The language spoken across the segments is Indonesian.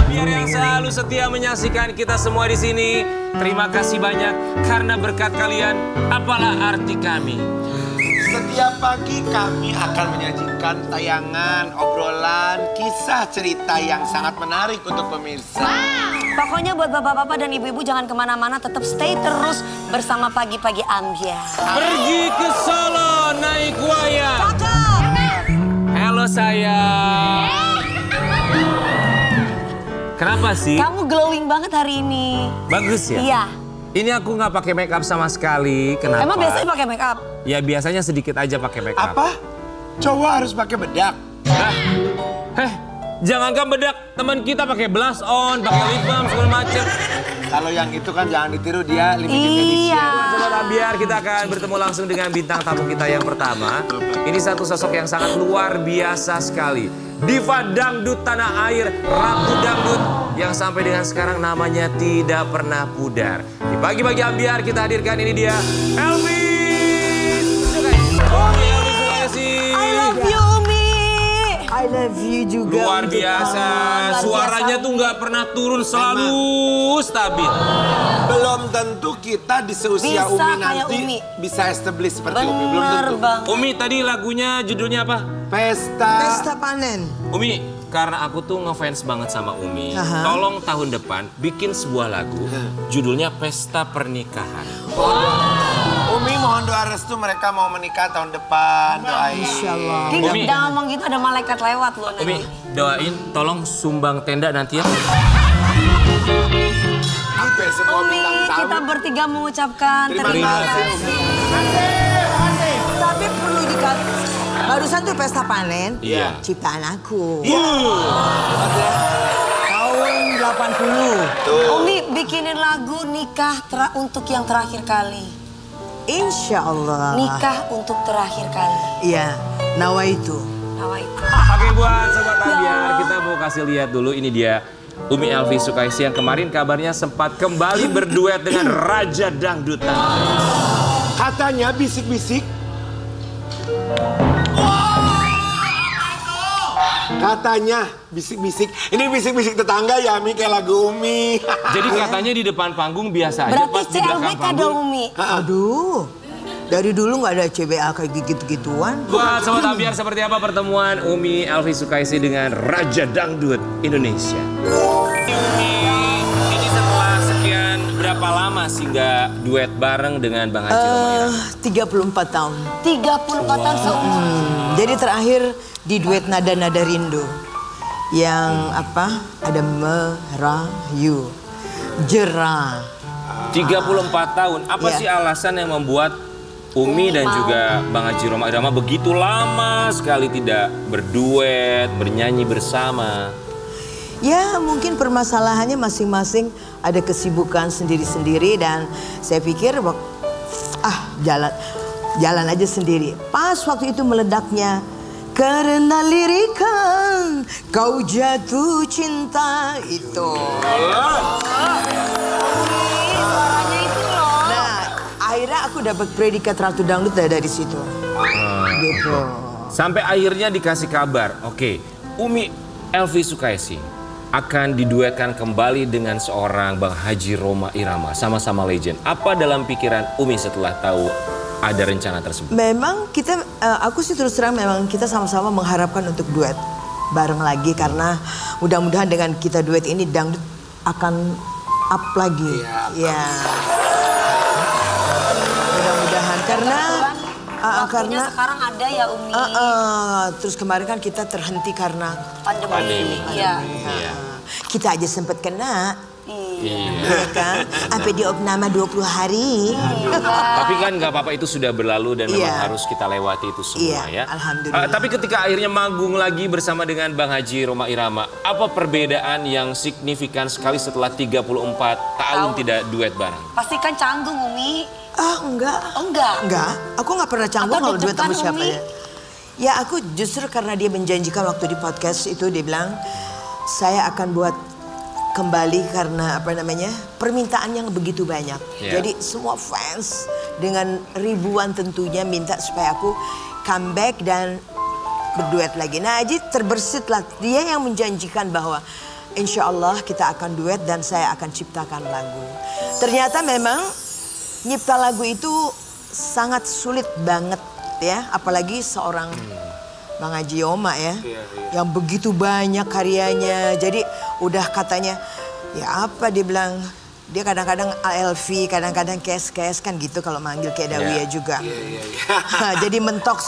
Biar yang selalu setia menyaksikan kita semua di sini. Terima kasih banyak karena berkat kalian apalah arti kami. Setiap pagi kami akan menyajikan tayangan, obrolan, kisah cerita yang sangat menarik untuk pemirsa. Pokoknya buat bapak-bapak dan ibu-ibu jangan kemana-mana, tetap stay terus bersama Pagi-Pagi Ambiar. Pergi ke Solo naik wayang. Halo sayang. Kenapa sih? Kamu glowing banget hari ini. Bagus ya? Iya. Ini aku nggak pakai make up sama sekali. Kenapa? Emang biasanya pakai make up? Ya biasanya sedikit aja pakai make up. Apa? Cowok harus pakai bedak? Jangankan bedak, teman kita pakai blush on, pakai lip balm segala macem. Kalau yang itu kan jangan ditiru, dia limited edition. Sobat Ambiar, kita akan bertemu langsung dengan bintang tamu kita yang pertama. Ini satu sosok yang sangat luar biasa sekali. Diva dangdut tanah air, Ratu Dangdut yang sampai dengan sekarang namanya tidak pernah pudar. Di Pagi-Pagi Ambiar kita hadirkan ini dia, Elvi Sukaisi. I love you, Umi. I love you juga. Luar biasa, suaranya tuh nggak pernah turun, selalu stabil. Belum tentu kita di seusia Bisa Umi kayak nanti Umi. bisa establish seperti Umi. Belum Bener tentu. bang. Umi tadi lagunya judulnya apa? Pesta panen. Umi, karena aku tuh ngefans banget sama Umi, tolong tahun depan bikin sebuah lagu, judulnya Pesta Pernikahan. Umi mohon doa restu mereka mau menikah tahun depan, doain. Insyaallah. Umi, jangan ngomong gitu, ada malaikat lewat loh nanti. Umi, doain tolong sumbang tenda nanti ya. Hampir semua Umi, bintang tamu. kita bertiga mengucapkan Terima terima kasih. kasih. Tapi perlu dikatakan, barusan tuh pesta panen. Iya. Ciptaan aku. Iya. Tahun 80. Umi bikinin lagu nikah untuk yang terakhir kali. Insya Allah. Nikah untuk terakhir kali. Iya, nawaitu. Nawaitu. Oke buat Sobat Ambiar, kita mau kasih lihat dulu ini dia Umi Elvi Sukaisi yang kemarin kabarnya sempat kembali berduet dengan Raja Dangdutan. Katanya bisik-bisik. Katanya bisik-bisik. Ini bisik-bisik tetangga ya, Mi, kayak lagu Umi. Jadi katanya di depan panggung biasa aja, Berarti pas di belakang CLBK dong panggung. Umi. Aduh, dari dulu nggak ada CBA kayak gitu-gituan. Buat Sobat Ambiar, seperti apa pertemuan Umi Elvi Sukaisi dengan Raja Dangdut Indonesia? Umi, ini setelah sekian berapa lama sih nggak duet bareng dengan Bang Haji Roma Irama? 34 tahun. 34 tahun seumur. Jadi terakhir di duet Nada-Nada Rindu. Yang apa? Ada merayu, jerah. 34 tahun, apa Iya. sih alasan yang membuat Umi dan juga Bang Haji Roma Irama begitu lama sekali tidak berduet, bernyanyi bersama? Ya mungkin permasalahannya masing-masing ada kesibukan sendiri-sendiri dan saya pikir jalan aja sendiri. Pas waktu itu meledaknya karena lirikan kau jatuh cinta itu. Suaranya itu loh. Nah akhirnya aku dapat predikat Ratu Dangdut dari situ. Gitu. Sampai akhirnya dikasih kabar, oke, Umi Elvi Sukaisi akan diduetkan kembali dengan seorang Bang Haji Roma Irama, sama-sama legend. Apa dalam pikiran Umi setelah tahu ada rencana tersebut? Memang kita, aku sih terus terang memang kita sama-sama mengharapkan untuk duet bareng lagi karena mudah-mudahan dengan kita duet ini dangdut akan up lagi. Ya. Mudah-mudahan karena Waktunya sekarang ada ya Umi. terus kemarin kan kita terhenti karena Pandemi. Iya. kita aja sempat kena. Iya. Iya kan? Sampai diopname 20 hari. Tapi kan nggak apa-apa, itu sudah berlalu dan memang Iya. harus kita lewati itu semua Iya, ya. alhamdulillah. Tapi ketika akhirnya manggung lagi bersama dengan Bang Haji Roma Irama, apa perbedaan yang signifikan sekali setelah 34 tahun tidak duet bareng? Pasti kan canggung Umi. Enggak. Oh enggak? Enggak, aku nggak pernah canggung Atau kalau duet sama deg-degan, siapa Umi? ya. Ya aku justru karena dia menjanjikan waktu di podcast itu dia bilang saya akan buat kembali karena apa namanya permintaan yang begitu banyak. Yeah. Jadi semua fans dengan ribuan tentunya minta supaya aku comeback dan berduet lagi. Nah, Aji terbersitlah, dia yang menjanjikan bahwa insya Allah kita akan duet dan saya akan ciptakan lagu. Ternyata memang nyipta lagu itu sangat sulit banget ya, apalagi seorang Bang Haji Yoma ya, yang begitu banyak karyanya. Jadi udah katanya, ya apa dia bilang, dia kadang-kadang ALV, kadang-kadang kes-kes kan gitu kalau manggil kayak Dawiyah juga. Jadi mentok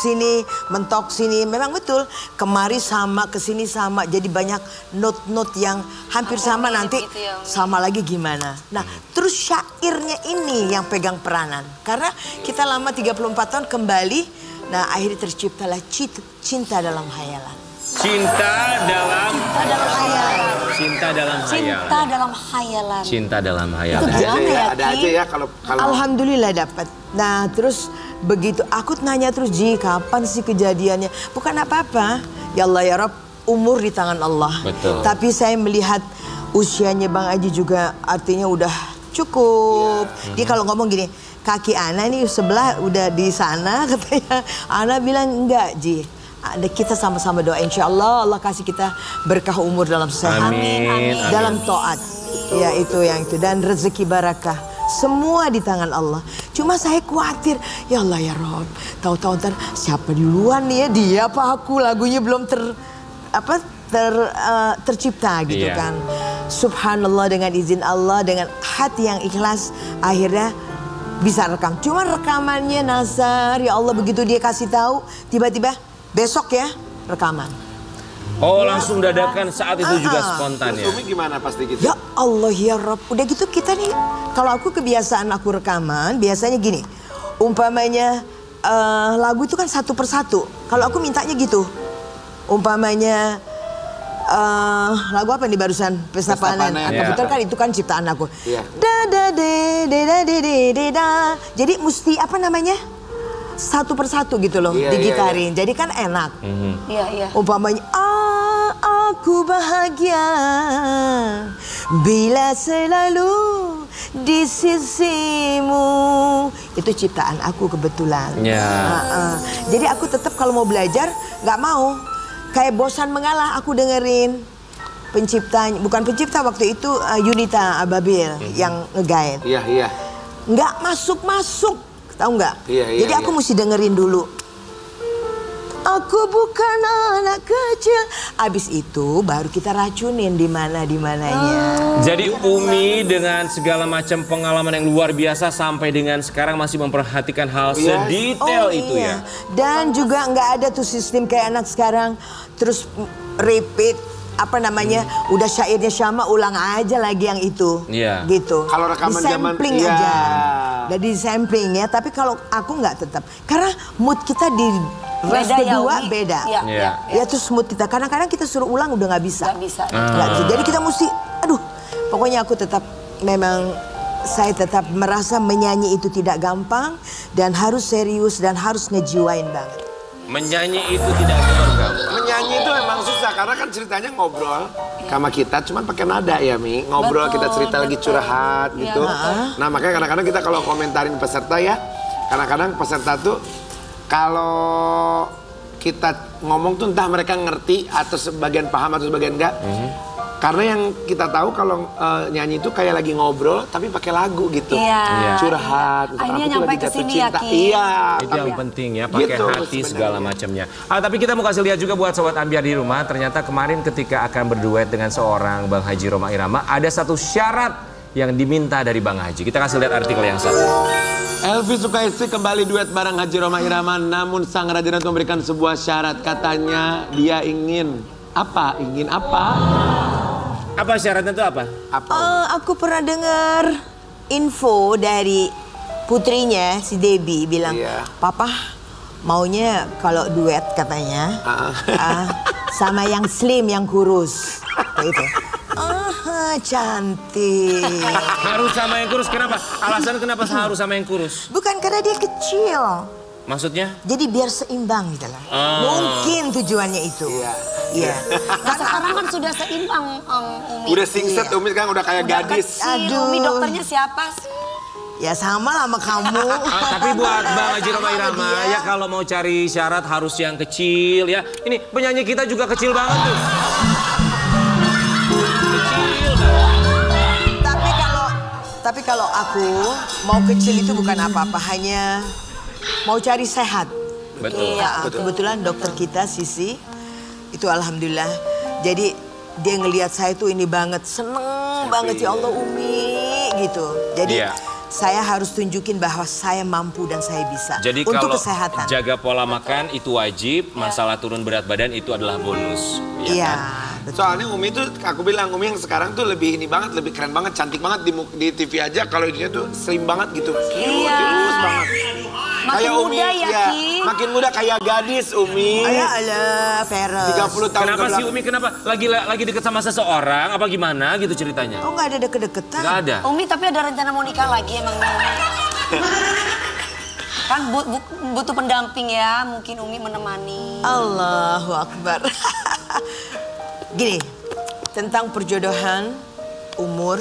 sini, memang betul. Kemari sama, kesini sama, jadi banyak note-note yang hampir sama nanti sama lagi gimana. Nah terus syairnya ini yang pegang peranan. Karena kita lama 34 tahun kembali. Nah akhirnya terciptalah cinta dalam hayalan. Cinta dalam hayalan. Cinta dalam hayalan. Cinta dalam hayalan. Cinta dalam Itu hayalan. gimana ya, Ada Ki? aja ya kalau Alhamdulillah dapat. Nah terus begitu aku nanya terus, Ji kapan sih kejadiannya? Bukan apa-apa. Ya Allah ya Rob, umur di tangan Allah. Betul. Tapi saya melihat usianya Bang Haji juga artinya udah cukup. Dia kalau ngomong gini, kaki Ana nih sebelah udah di sana katanya. Ana bilang enggak, Ji. Ada kita sama-sama doa, insya Allah Allah kasih kita berkah umur dalam sehat, Amin. dalam taat. Ya itu yang itu, dan rezeki barakah. Semua di tangan Allah. Cuma saya khawatir, ya Allah ya Rob, tahu-tahu ntar siapa duluan nih ya, dia apa aku, lagunya belum tercipta gitu kan. Subhanallah, dengan izin Allah, dengan hati yang ikhlas, akhirnya bisa rekam. Cuma rekamannya Nazar, ya Allah begitu dia kasih tahu, tiba-tiba besok ya rekaman. Oh langsung dadakan saat itu juga spontan ya? Umi gimana pasti gitu? Ya Allah ya Rob, udah gitu kita nih, kalau aku kebiasaan aku rekaman, biasanya gini, umpamanya lagu itu kan satu persatu. Kalau aku mintanya gitu, umpamanya lagu apa nih barusan, Pesta Panen. Kebetulan kan itu kan ciptaan aku. Da da de de da de de da. Jadi mesti apa namanya? Satu persatu gitu loh, digitarin. Jadi kan enak. Iya. Umpamanya aku bahagia bila selalu di sisimu. Itu ciptaan aku kebetulan. Jadi aku tetap kalau mau belajar nggak mau kayak bosan mengalah, aku dengerin penciptanya, bukan pencipta waktu itu, Yunita Ababil yang ngegain. Iya. Nggak masuk. Tahu nggak? Jadi aku mesti dengerin dulu. Aku bukan anak kecil. Abis itu baru kita racunin di mananya. Jadi Umi dengan segala macam pengalaman yang luar biasa sampai dengan sekarang masih memperhatikan hal sedetail itu ya. Dan juga nggak ada tuh sistem kayak anak sekarang terus repeat apa namanya, udah syairnya Syama ulang aja lagi yang itu. Gitu. Kalau rekaman zaman aja. Udah di sampling ya, tapi kalau aku nggak tetap. Karena mood kita di verse kedua beda. Ya terus mood kita, kadang-kadang kita suruh ulang udah nggak bisa. Nggak bisa. Jadi kita mesti, pokoknya aku tetap, memang saya tetap merasa menyanyi itu tidak gampang dan harus serius dan harus ngejiwain banget. Menyanyi itu tidak gampang. Menyanyi itu memang susah karena kan ceritanya ngobrol sama kita, cuman pakai nada ya Mi. Ngobrol, kita cerita lagi curhat gitu. Nah makanya kadang-kadang kita kalau komentarin peserta ya, kadang-kadang peserta tuh kalau kita ngomong tuh entah mereka ngerti atau sebagian paham atau sebagian enggak. Karena yang kita tahu kalau nyanyi itu kayak lagi ngobrol tapi pakai lagu gitu. Curhat. Akhirnya nyampe ke sini ya, Ki. Itu yang penting ya, pakai gitu, hati segala macamnya. Tapi kita mau kasih lihat juga buat Sobat Ambiar di rumah. Ternyata kemarin ketika akan berduet dengan seorang Bang Haji Rhoma Irama, ada satu syarat yang diminta dari Bang Haji. Kita kasih lihat artikel yang satu. Elvi Sukaisi kembali duet bareng Haji Rhoma Irama, namun sang Raja Danut memberikan sebuah syarat. Katanya dia ingin apa? Ingin apa? Apa syaratnya itu apa? Aku pernah dengar info dari putrinya si Debbie bilang, Papa maunya kalau duet katanya sama yang slim, yang kurus. Gitu. Cantik. Harus sama yang kurus, kenapa? Alasan kenapa harus sama yang kurus? Bukan karena dia kecil. Maksudnya? Jadi biar seimbang gitu lah. Mungkin tujuannya itu. Iya. Nah, sekarang kan sudah seimbang Umi. Udah singset Umi sekarang udah kayak gadis. Aduh. Umi dokternya siapa? Ya sama lah sama kamu. Tapi buat Bang Haji Rhoma Irama ya kalau mau cari syarat harus yang kecil ya. Ini penyanyi kita juga kecil banget tuh. Kecil banget. Tapi kalau aku mau kecil itu bukan apa-apa, hanya mau cari sehat. Betul. Iya, kebetulan dokter kita Sisi itu alhamdulillah. Jadi dia ngelihat saya tuh ini banget, seneng banget ya Allah Umi gitu. Jadi saya harus tunjukin bahwa saya mampu dan saya bisa. Jadi untuk kalau kesehatan. jaga pola makan itu wajib, masalah turun berat badan itu adalah bonus. Iya. Kan? Soalnya Umi tuh, aku bilang Umi yang sekarang tuh lebih ini banget, lebih keren banget, cantik banget di TV aja. Kalau dia tuh slim banget gitu, lurus banget. Makin Kayak Umi, muda ya, Ki. makin muda kayak gadis Umi. Alah, Peres. 30 tahun Kenapa ke sih belakang. Umi kenapa lagi deket sama seseorang apa gimana gitu ceritanya? Oh nggak ada deket-deketan? Nggak ada. Umi tapi ada rencana mau nikah lagi emang. Kan butuh pendamping ya, mungkin Umi menemani. Allahu Akbar. Gini, tentang perjodohan, umur,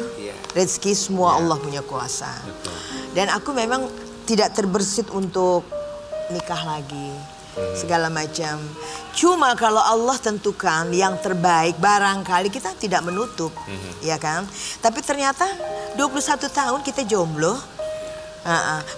rezeki semua Allah punya kuasa. Betul. Dan aku memang tidak terbersit untuk nikah lagi, segala macam. Cuma kalau Allah tentukan yang terbaik, barangkali kita tidak menutup, ya kan? Tapi ternyata 21 tahun kita jomblo.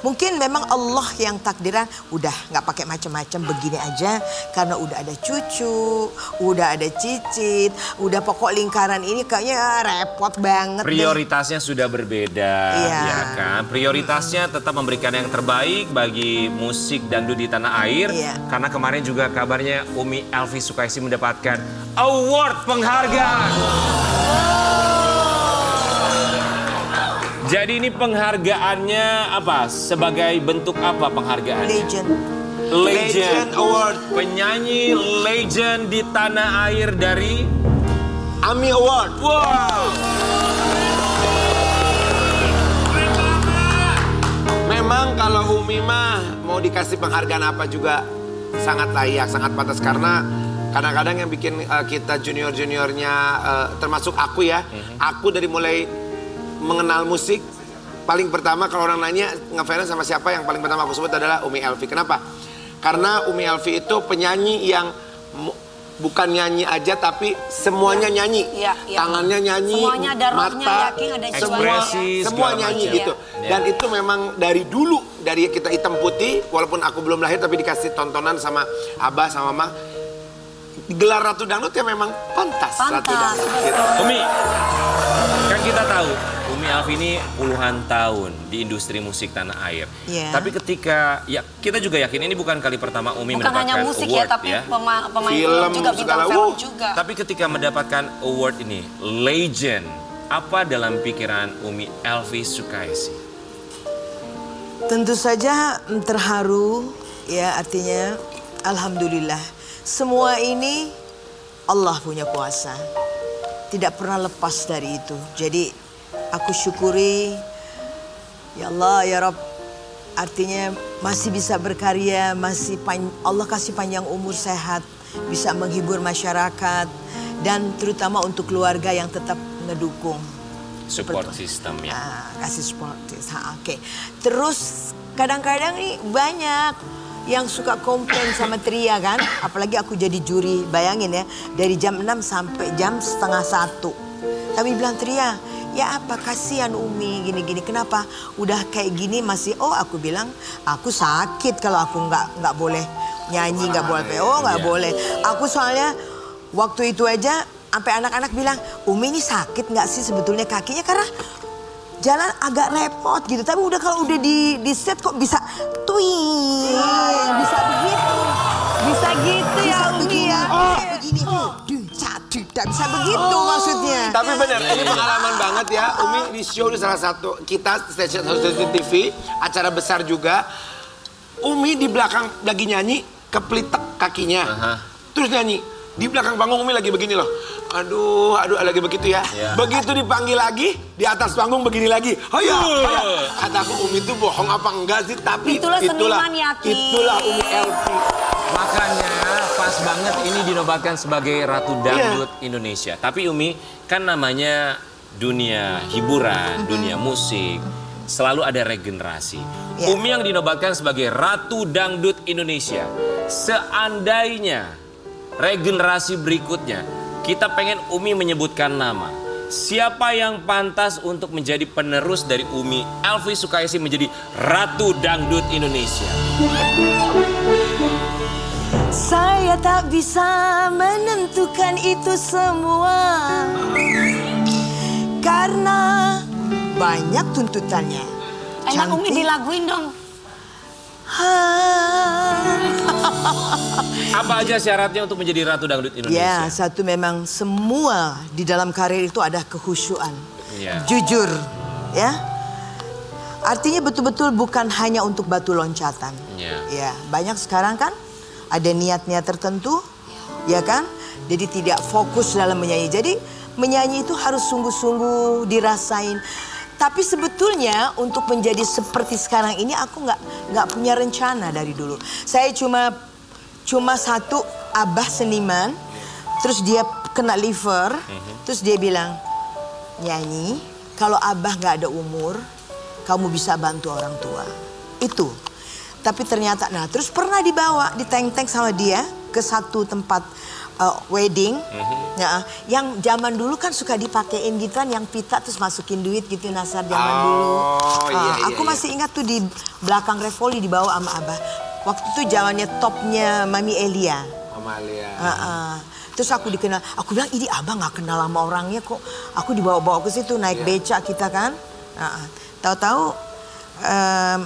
Mungkin memang Allah yang takdiran udah nggak pakai macam-macam begini aja karena udah ada cucu, udah ada cicit, udah pokok lingkaran ini kayaknya repot banget. Prioritasnya sudah berbeda, ya kan? Prioritasnya tetap memberikan yang terbaik bagi musik dangdut di tanah air. Karena kemarin juga kabarnya Umi Elvi Sukaisi mendapatkan award penghargaan. Jadi ini penghargaannya apa? Sebagai bentuk apa penghargaannya? Legend Award. Penyanyi legend di tanah air dari AMI Award. Wow. Memang kalau Umi mah mau dikasih penghargaan apa juga sangat layak, sangat pantas. Karena kadang-kadang yang bikin kita junior-juniornya, termasuk aku ya. Aku dari mulai mengenal musik, paling pertama kalau orang nanya ngefans sama siapa, yang paling pertama aku sebut adalah Umi Elvi. Kenapa? Karena Umi Elvi itu penyanyi yang bukan nyanyi aja tapi semuanya nyanyi. Tangannya nyanyi, semuanya ada rohnya, mata, yakin ada ekspresi, semua nyanyi macam. gitu. Dan itu memang dari dulu, dari kita hitam putih, walaupun aku belum lahir tapi dikasih tontonan sama Abah sama Mama. Gelar Ratu Dangdut ya memang pantas. Ratu Dangdut. Gitu. Umi, kan kita tahu Umi Elvi ini puluhan tahun di industri musik tanah air. Tapi ketika, ya kita juga yakin ini bukan kali pertama Umi bukan mendapatkan hanya musik award ya, tapi pemain film juga, bintang film juga. Tapi ketika mendapatkan award ini, legend, apa dalam pikiran Umi Elvi Sukaisi? Tentu saja terharu, ya artinya alhamdulillah. Semua ini Allah punya kuasa. Tidak pernah lepas dari itu. Jadi aku syukuri, ya Allah, ya Rabb. Artinya masih bisa berkarya, Allah kasih panjang umur, sehat, bisa menghibur masyarakat. Dan terutama untuk keluarga yang tetap ngedukung. Support system ya. Kasih support system, oke. Terus kadang-kadang nih banyak yang suka komplain sama Tria kan. Apalagi aku jadi juri, bayangin ya. Dari jam 6 sampai jam 12:30. Tapi bilang Tria, ya apa kasihan Umi gini-gini. Kenapa? Udah kayak gini masih, aku bilang aku sakit kalau aku nggak boleh nyanyi, nggak boleh PO, nggak boleh. Aku soalnya waktu itu aja sampai anak-anak bilang, Umi ini sakit nggak sih sebetulnya kakinya, karena jalan agak repot gitu. Tapi udah kalau udah di set kok bisa bisa begitu. Bisa gitu ya Umi ya. Begini. Tidak bisa begitu maksudnya. Tapi benar, ini pengalaman banget ya. Umi di show di salah satu kita stasiun TV, acara besar juga. Umi di belakang lagi nyanyi, kepelitek kakinya. Terus nyanyi, Di belakang panggung Umi lagi begini loh. Aduh, lagi begitu ya. Begitu dipanggil lagi, di atas panggung begini lagi. Hoya. Kataku Umi itu bohong apa enggak sih? Tapi itulah seniman ya, Ki. Itulah Umi Elvi. Makanya pas banget ini dinobatkan sebagai Ratu Dangdut Indonesia. Tapi Umi, kan namanya dunia hiburan, dunia musik, selalu ada regenerasi. Umi yang dinobatkan sebagai Ratu Dangdut Indonesia. Seandainya regenerasi berikutnya, kita pengen Umi menyebutkan nama. Siapa yang pantas untuk menjadi penerus dari Umi Elvi Sukaesih menjadi Ratu Dangdut Indonesia? Saya tak bisa menentukan itu semua karena banyak tuntutannya. Enak Umi dilaguin dong. Apa aja syaratnya untuk menjadi Ratu Dangdut Indonesia? Ya, satu memang semua di dalam karir itu ada kehusyuan. Jujur, ya. Artinya betul-betul bukan hanya untuk batu loncatan. Ya, banyak sekarang kan ada niat-niat tertentu, ya kan? Jadi tidak fokus dalam menyanyi. Jadi menyanyi itu harus sungguh-sungguh dirasain. Tapi sebetulnya untuk menjadi seperti sekarang ini aku nggak punya rencana dari dulu. Saya cuma satu abah seniman, terus dia kena liver, terus dia bilang, nyanyi kalau abah nggak ada umur, kamu bisa bantu orang tua. Itu. Tapi ternyata, nah terus pernah dibawa di tank-tank sama dia ke satu tempat wedding, ya, yang zaman dulu kan suka dipakein gitu kan, yang pita terus masukin duit gitu, Nasar zaman dulu. Aku masih ingat tuh di belakang Revoli dibawa sama abah. Waktu itu zamannya topnya Mami Elia. Mama Elia. Terus aku dikenal, aku bilang ini abah nggak kenal sama orangnya kok. Aku dibawa-bawa ke situ naik becak kita kan. Tahu-tahu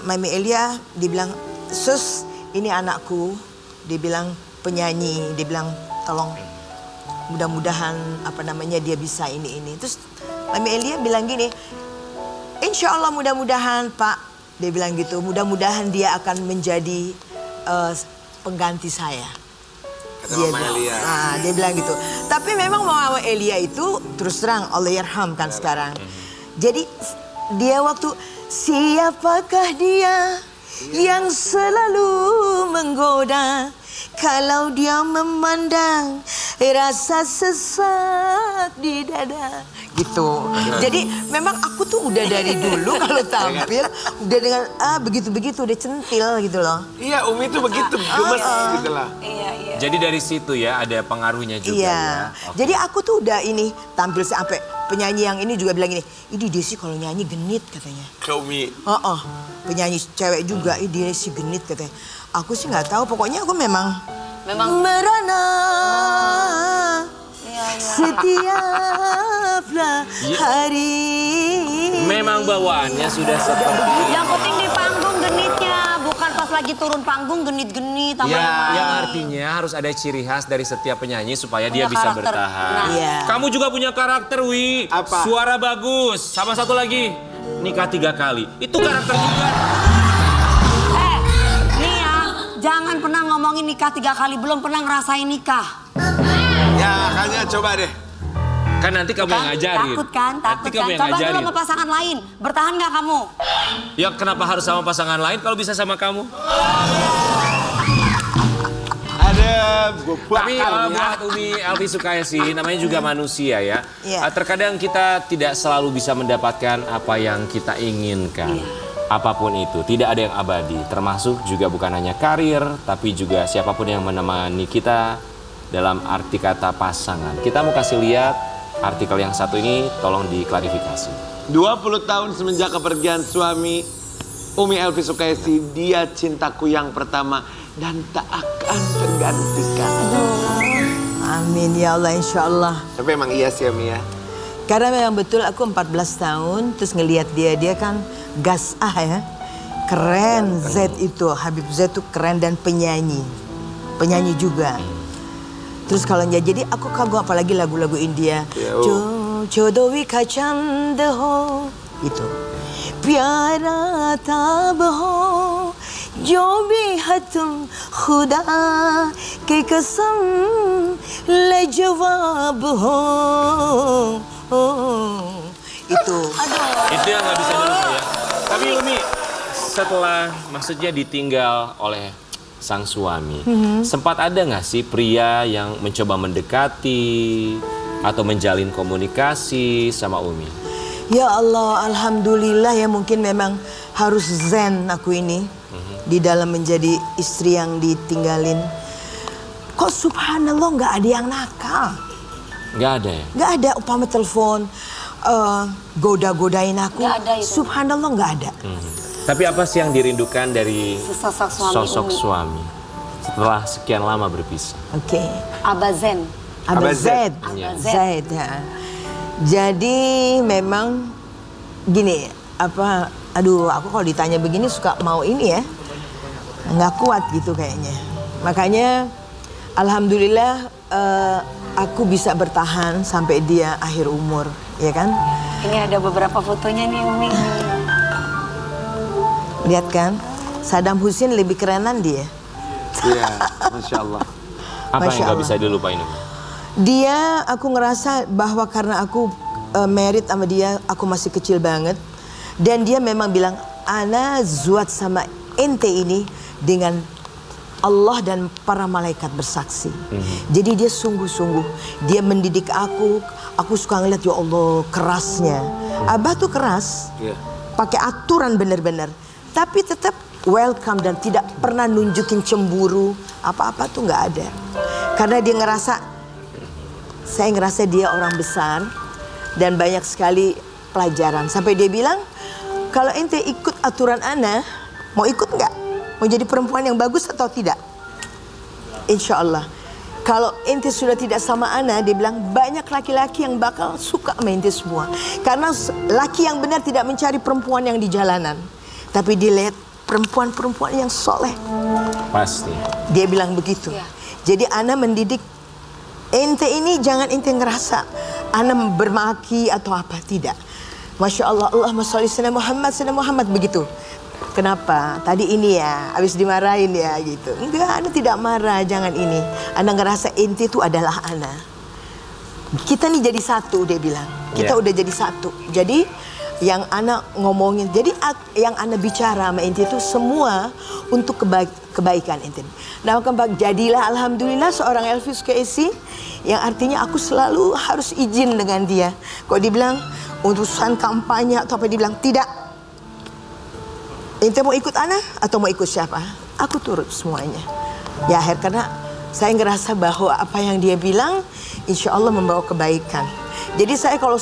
Mami Elia dibilang, sus ini anakku, dia bilang penyanyi, dia bilang tolong mudah-mudahan apa namanya dia bisa ini. Terus Mami Elia bilang gini, insya Allah mudah-mudahan Pak, dia bilang gitu, mudah-mudahan dia akan menjadi pengganti saya. Dia bilang gitu. Tapi memang Mama Elia itu terus terang Allah yarham kan sekarang. Jadi dia waktu siapakah dia yang selalu menggoda, kalau dia memandang rasa sesak di dada. Gitu. Jadi memang aku tuh udah dari dulu kalau tampil udah dengan begitu-begitu udah centil gitu loh. Iya, Umi tuh begitu, gemes gitu lah. Iya. Jadi dari situ ya ada pengaruhnya juga ya. Jadi aku tuh udah ini tampil sampai penyanyi yang ini juga bilang ini Desi kalau nyanyi genit katanya. Ke Umi. Penyanyi cewek juga, Desi genit katanya. Aku sih nggak tahu, pokoknya aku memang merana setiaplah hari. Memang bawaannya sudah seperti Yang penting di panggung genitnya, bukan pas lagi turun panggung genit-genit. yang artinya harus ada ciri khas dari setiap penyanyi supaya dia bisa karakter. bertahan. Kamu juga punya karakter, Wi. Apa? Suara bagus. Sama satu lagi, nikah 3 kali. Itu karakter juga. Nih ya, jangan pernah ngomongin nikah 3 kali, belum pernah ngerasain nikah. Ya, makanya coba deh. Kan nanti kamu yang ngajarin. Takut kan? Nanti kamu yang Coba ngajarin. dulu sama pasangan lain. Bertahan nggak kamu? Ya kenapa harus sama pasangan lain kalau bisa sama kamu? Ada Tapi buat Umi Elvi Sukaesih, namanya juga manusia ya. Terkadang kita tidak selalu bisa mendapatkan apa yang kita inginkan. Apapun itu, tidak ada yang abadi. Termasuk juga bukan hanya karir, tapi juga siapapun yang menemani kita dalam arti kata pasangan. Kita mau kasih lihat artikel yang satu ini, tolong diklarifikasi. 20 tahun semenjak kepergian suami Umi Elvi Sukaesih, dia cintaku yang pertama dan tak akan tergantikan. Amin ya Allah, insya Allah. Tapi emang iya sih Umi ya. Karena memang betul aku 14 tahun terus ngelihat dia kan gas ya. Keren Z itu, Habib Z itu keren dan penyanyi juga. Terus kalau jadi aku kagum apalagi lagu-lagu India. Jodohi kacang deho itu. Pyara tab ho जो भी है तुम खुदा के कसम ले जवाब हो. Itu. Itu yang nggak bisa dilupa ya. Tapi Umi, setelah maksudnya ditinggal oleh sang suami, sempat ada nggak sih pria yang mencoba mendekati atau menjalin komunikasi sama Umi? Ya Allah, alhamdulillah ya, mungkin memang harus zen aku ini di dalam menjadi istri yang ditinggalin. Kok subhanallah nggak ada yang nakal? Nggak ada ya? Nggak ada, upama telepon, goda-godain aku. Nggak ada itu. Subhanallah nggak ada. Tapi apa sih yang dirindukan dari Sosok suami sosok Umi. suami setelah sekian lama berpisah? Oke. Abah Zen. Abah Abah Zaid. Iya. Zaid, ya. Jadi memang gini, aduh aku kalau ditanya begini suka mau ini ya, nggak kuat gitu kayaknya. Makanya alhamdulillah aku bisa bertahan sampai dia akhir umur, ya kan? Ini ada beberapa fotonya nih Umi. Lihat kan, Saddam Hussein lebih kerenan dia. Iya, Masya Allah. Apa Masya yang nggak Allah. bisa dilupain Umi? Dia, aku ngerasa bahwa karena aku married sama dia, aku masih kecil banget. Dan dia memang bilang, ana zuat sama ente ini dengan Allah dan para malaikat bersaksi. Jadi dia sungguh-sungguh, dia mendidik aku suka ngeliat ya Allah kerasnya. Abah tuh keras, Iya. pakai aturan bener-bener. Tapi tetap welcome dan tidak pernah nunjukin cemburu, apa-apa tuh nggak ada. Karena dia saya ngerasa dia orang besar dan banyak sekali pelajaran. Sampai dia bilang, kalau ente ikut aturan ana, mau ikut nggak? Mau jadi perempuan yang bagus atau tidak? Insya Allah. Kalau ente sudah tidak sama ana, dia bilang banyak laki-laki yang bakal suka sama ente semua. Karena laki yang benar tidak mencari perempuan yang di jalanan, tapi dilihat perempuan-perempuan yang soleh. Pasti. Dia bilang begitu. Ya. Jadi ana mendidik ente ini, jangan ente ngerasa ana bermaki atau apa, tidak. Masya Allah, Allahumma sholli ala Muhammad begitu. Kenapa? Tadi ini ya, habis dimarahin ya gitu. Enggak, ana tidak marah, jangan ini. Ana ngerasa ente itu adalah ana. Kita nih jadi satu, dia bilang. Kita Ya. udah jadi satu. Jadi yang ana ngomongin, jadi yang ana bicara sama ente itu semua untuk kebaikan ente. Nah, jadilah alhamdulillah seorang Elvis Casey yang artinya aku selalu harus izin dengan dia. Kalau dibilang urusan kampanye atau apa, dibilang tidak. Ente mau ikut ana atau mau ikut siapa? Aku turut semuanya. Ya akhir karena saya ngerasa bahwa apa yang dia bilang insya Allah membawa kebaikan. Jadi saya kalau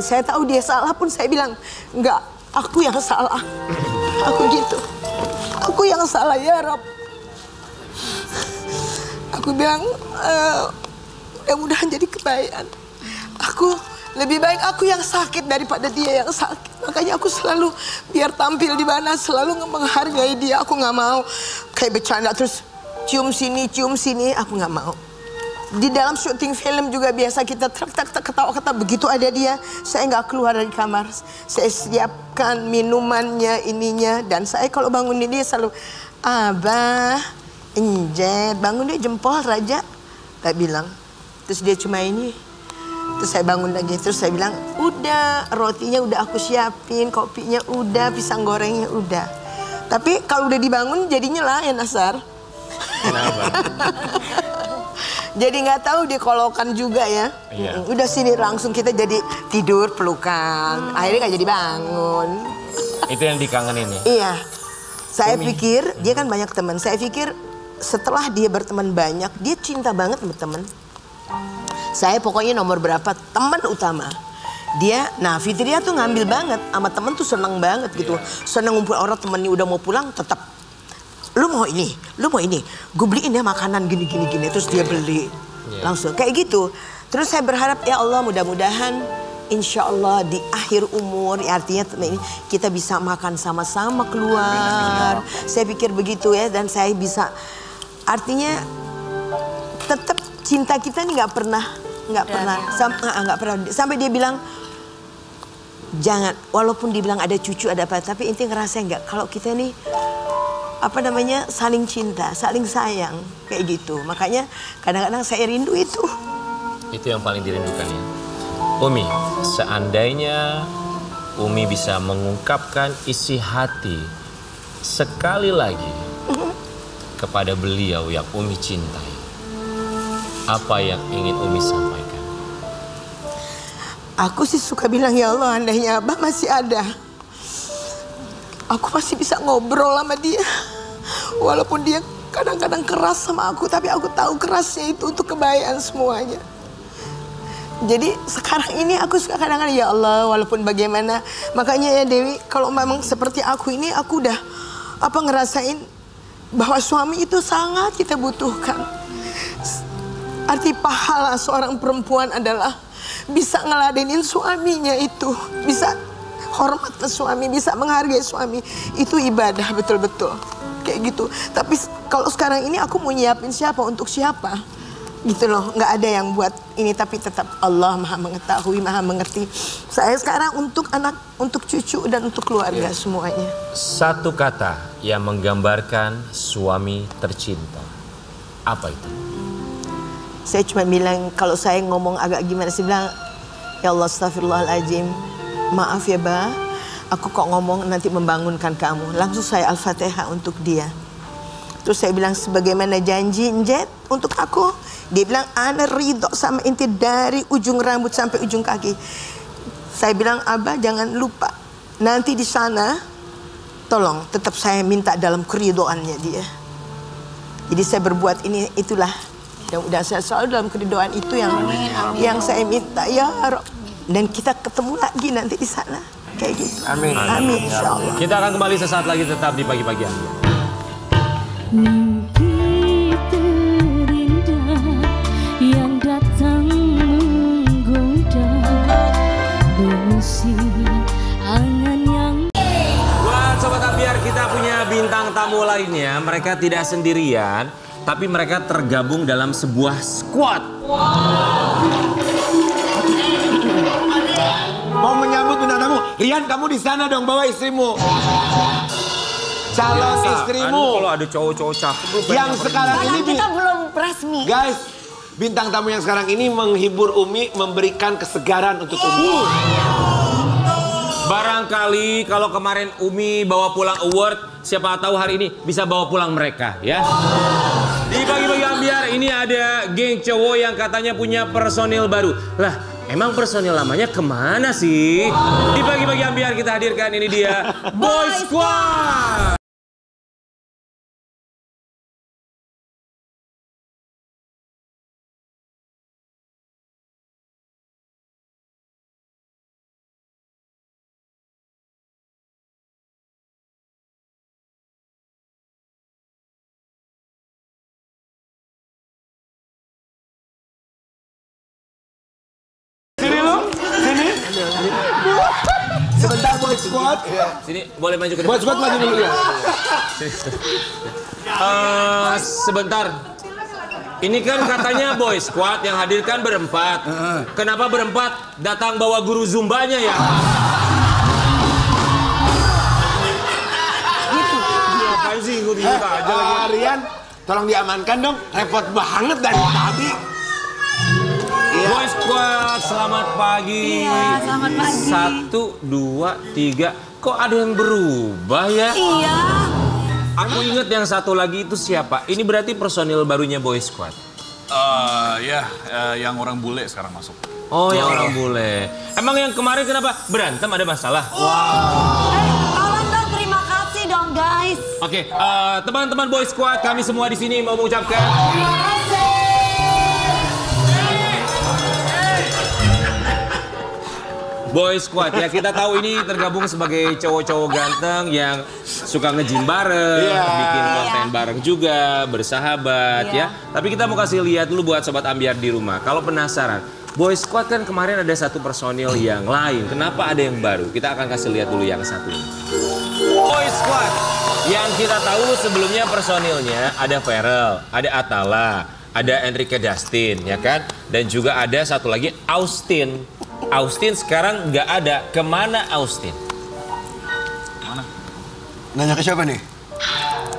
saya tahu dia salah pun saya bilang, enggak, aku yang salah. Aku gitu. Aku yang salah ya Rob. Aku bilang, mudah-mudahan jadi kebaikan. Aku lebih baik aku yang sakit daripada dia yang sakit. Makanya aku selalu biar tampil di mana selalu menghargai dia. Aku nggak mau kayak bercanda terus cium sini, aku nggak mau. Di dalam syuting film juga biasa kita ketawa-ketawa, begitu ada dia, saya nggak keluar dari kamar. Saya siapkan minumannya, ininya, dan saya kalau bangunin dia selalu, Abah, Enjet, bangun dia jempol Raja, saya bilang. Terus dia cuma ini, terus saya bangun lagi, terus saya bilang, udah rotinya udah aku siapin, kopinya udah, pisang gorengnya udah. Tapi kalau udah dibangun jadinya lain Asar. Kenapa? Jadi nggak tahu dikolokan juga ya. Iya. Udah sini langsung kita jadi tidur pelukan. Akhirnya nggak jadi bangun. Itu yang dikangenin ya? Iya. Saya pikir dia kan banyak teman. Saya pikir setelah dia berteman banyak, dia cinta banget sama teman. Saya pokoknya nomor berapa teman utama. Dia, nah Fitria tuh ngambil banget sama teman tuh seneng banget gitu. Seneng ngumpul orang temennya udah mau pulang tetap. Lu mau ini, gue beliin ya makanan gini. Terus dia beli, langsung kayak gitu. Terus saya berharap ya Allah mudah-mudahan insya Allah di akhir umur, ya artinya ini kita bisa makan sama-sama keluar. Saya pikir begitu ya, dan saya bisa, artinya tetap cinta kita nih nggak pernah sampai dia bilang jangan, walaupun dibilang ada cucu ada apa, tapi intinya ngerasa nggak kalau kita nih saling cinta, saling sayang kayak gitu. Makanya kadang-kadang saya rindu itu. Itu yang paling dirindukan ya. Umi, seandainya Umi bisa mengungkapkan isi hati sekali lagi kepada beliau yang Umi cintai, apa yang ingin Umi sampaikan? Aku sih suka bilang, ya Allah, andainya Abah masih ada, aku masih bisa ngobrol sama dia. Walaupun dia kadang-kadang keras sama aku, tapi aku tahu kerasnya itu untuk kebaikan semuanya. Jadi sekarang ini aku suka kadang-kadang, ya Allah, walaupun bagaimana. Makanya ya Dewi, kalau memang seperti aku ini, aku udah ngerasain bahwa suami itu sangat kita butuhkan. Arti pahala seorang perempuan adalah bisa ngeladenin suaminya itu, bisa hormat ke suami, bisa menghargai suami. Itu ibadah betul-betul. Kayak gitu. Tapi kalau sekarang ini aku mau nyiapin siapa untuk siapa? Gitu loh, nggak ada yang buat ini, tapi tetap Allah Maha mengetahui, Maha mengerti. Saya sekarang untuk anak, untuk cucu, dan untuk keluarga semuanya. Satu kata yang menggambarkan suami tercinta, apa itu? Saya cuma bilang, kalau saya ngomong agak gimana, saya bilang, ya Allah, astagfirullahaladzim, maaf ya Ba, aku kok ngomong nanti membangunkan kamu. Langsung saya Al-Fatihah untuk dia. Terus saya bilang, sebagaimana janji Njet untuk aku. Dia bilang, ana ridho sama inti dari ujung rambut sampai ujung kaki. Saya bilang, Abah jangan lupa, nanti di sana tolong tetap saya minta dalam keridoannya dia. Jadi saya berbuat ini, itulah yang udah saya selalu dalam keridoan itu yang saya minta ya Rob. Dan kita ketemu lagi nanti di sana kayak gitu. Amin. Amin insyaallah. Kita akan kembali sesaat lagi, tetap di pagi-pagi Anda. Mimpi terindah yang datang menggoda, mengusir angan yang... Buat Sobat Ambiar, kita punya bintang tamu lainnya. Mereka tidak sendirian, tapi mereka tergabung dalam sebuah squad. Mau menyambut bintang tamu. Rian, kamu di sana dong, bawa istrimu. Calon istrimu. Kalau ada cowok-cowok cakep Yang sekarang ini Kita belum resmi. guys, bintang tamu yang sekarang ini menghibur Umi, memberikan kesegaran untuk Umi. barangkali kalau kemarin Umi bawa pulang award, siapa tahu hari ini bisa bawa pulang mereka ya. Di Pagi-Pagi Ambiar ini ada geng cowok yang katanya punya personil baru. Lah, emang personil lamanya kemana sih? Di Pagi-Pagi Ambiar kita hadirkan, ini dia Boy Squad. Sebentar Boy Squad. Sini, boleh maju ke Boy depan. Squad maju dulu ya. Sebentar. Ini kan katanya Boy Squad yang hadirkan berempat. Kenapa berempat? Datang bawa guru zumbanya ya? Ngapain sih ikut-ikut aja lagi? Rian, tolong diamankan dong. Repot banget dari tadi. Boy Squad, selamat pagi. Iya, selamat pagi. 1, 2, 3. Kok ada yang berubah ya? Iya. Aku ingat yang satu lagi itu siapa? Ini berarti personil barunya Boy Squad. Yang orang bule sekarang masuk. Oh, yang orang bule. Emang yang kemarin kenapa? Berantem, ada masalah? Tolong dong, terima kasih dong guys. Oke, teman-teman Boy Squad, kami semua di sini mau mengucapkan Boy Squad ya, kita tahu ini tergabung sebagai cowok-cowok ganteng yang suka nge-gym bareng, bikin konten bareng juga, bersahabat ya. Tapi kita mau kasih lihat dulu buat Sobat Ambiar di rumah. Kalau penasaran, Boy Squad kan kemarin ada satu personil yang lain. Kenapa ada yang baru? Kita akan kasih lihat dulu yang satu ini. Boy Squad yang kita tahu sebelumnya personilnya ada Ferel, ada Atala, ada Enrique Dustin ya kan? Dan juga ada satu lagi Austin. Austin sekarang nggak ada. Kemana Austin? Nanya ke siapa nih?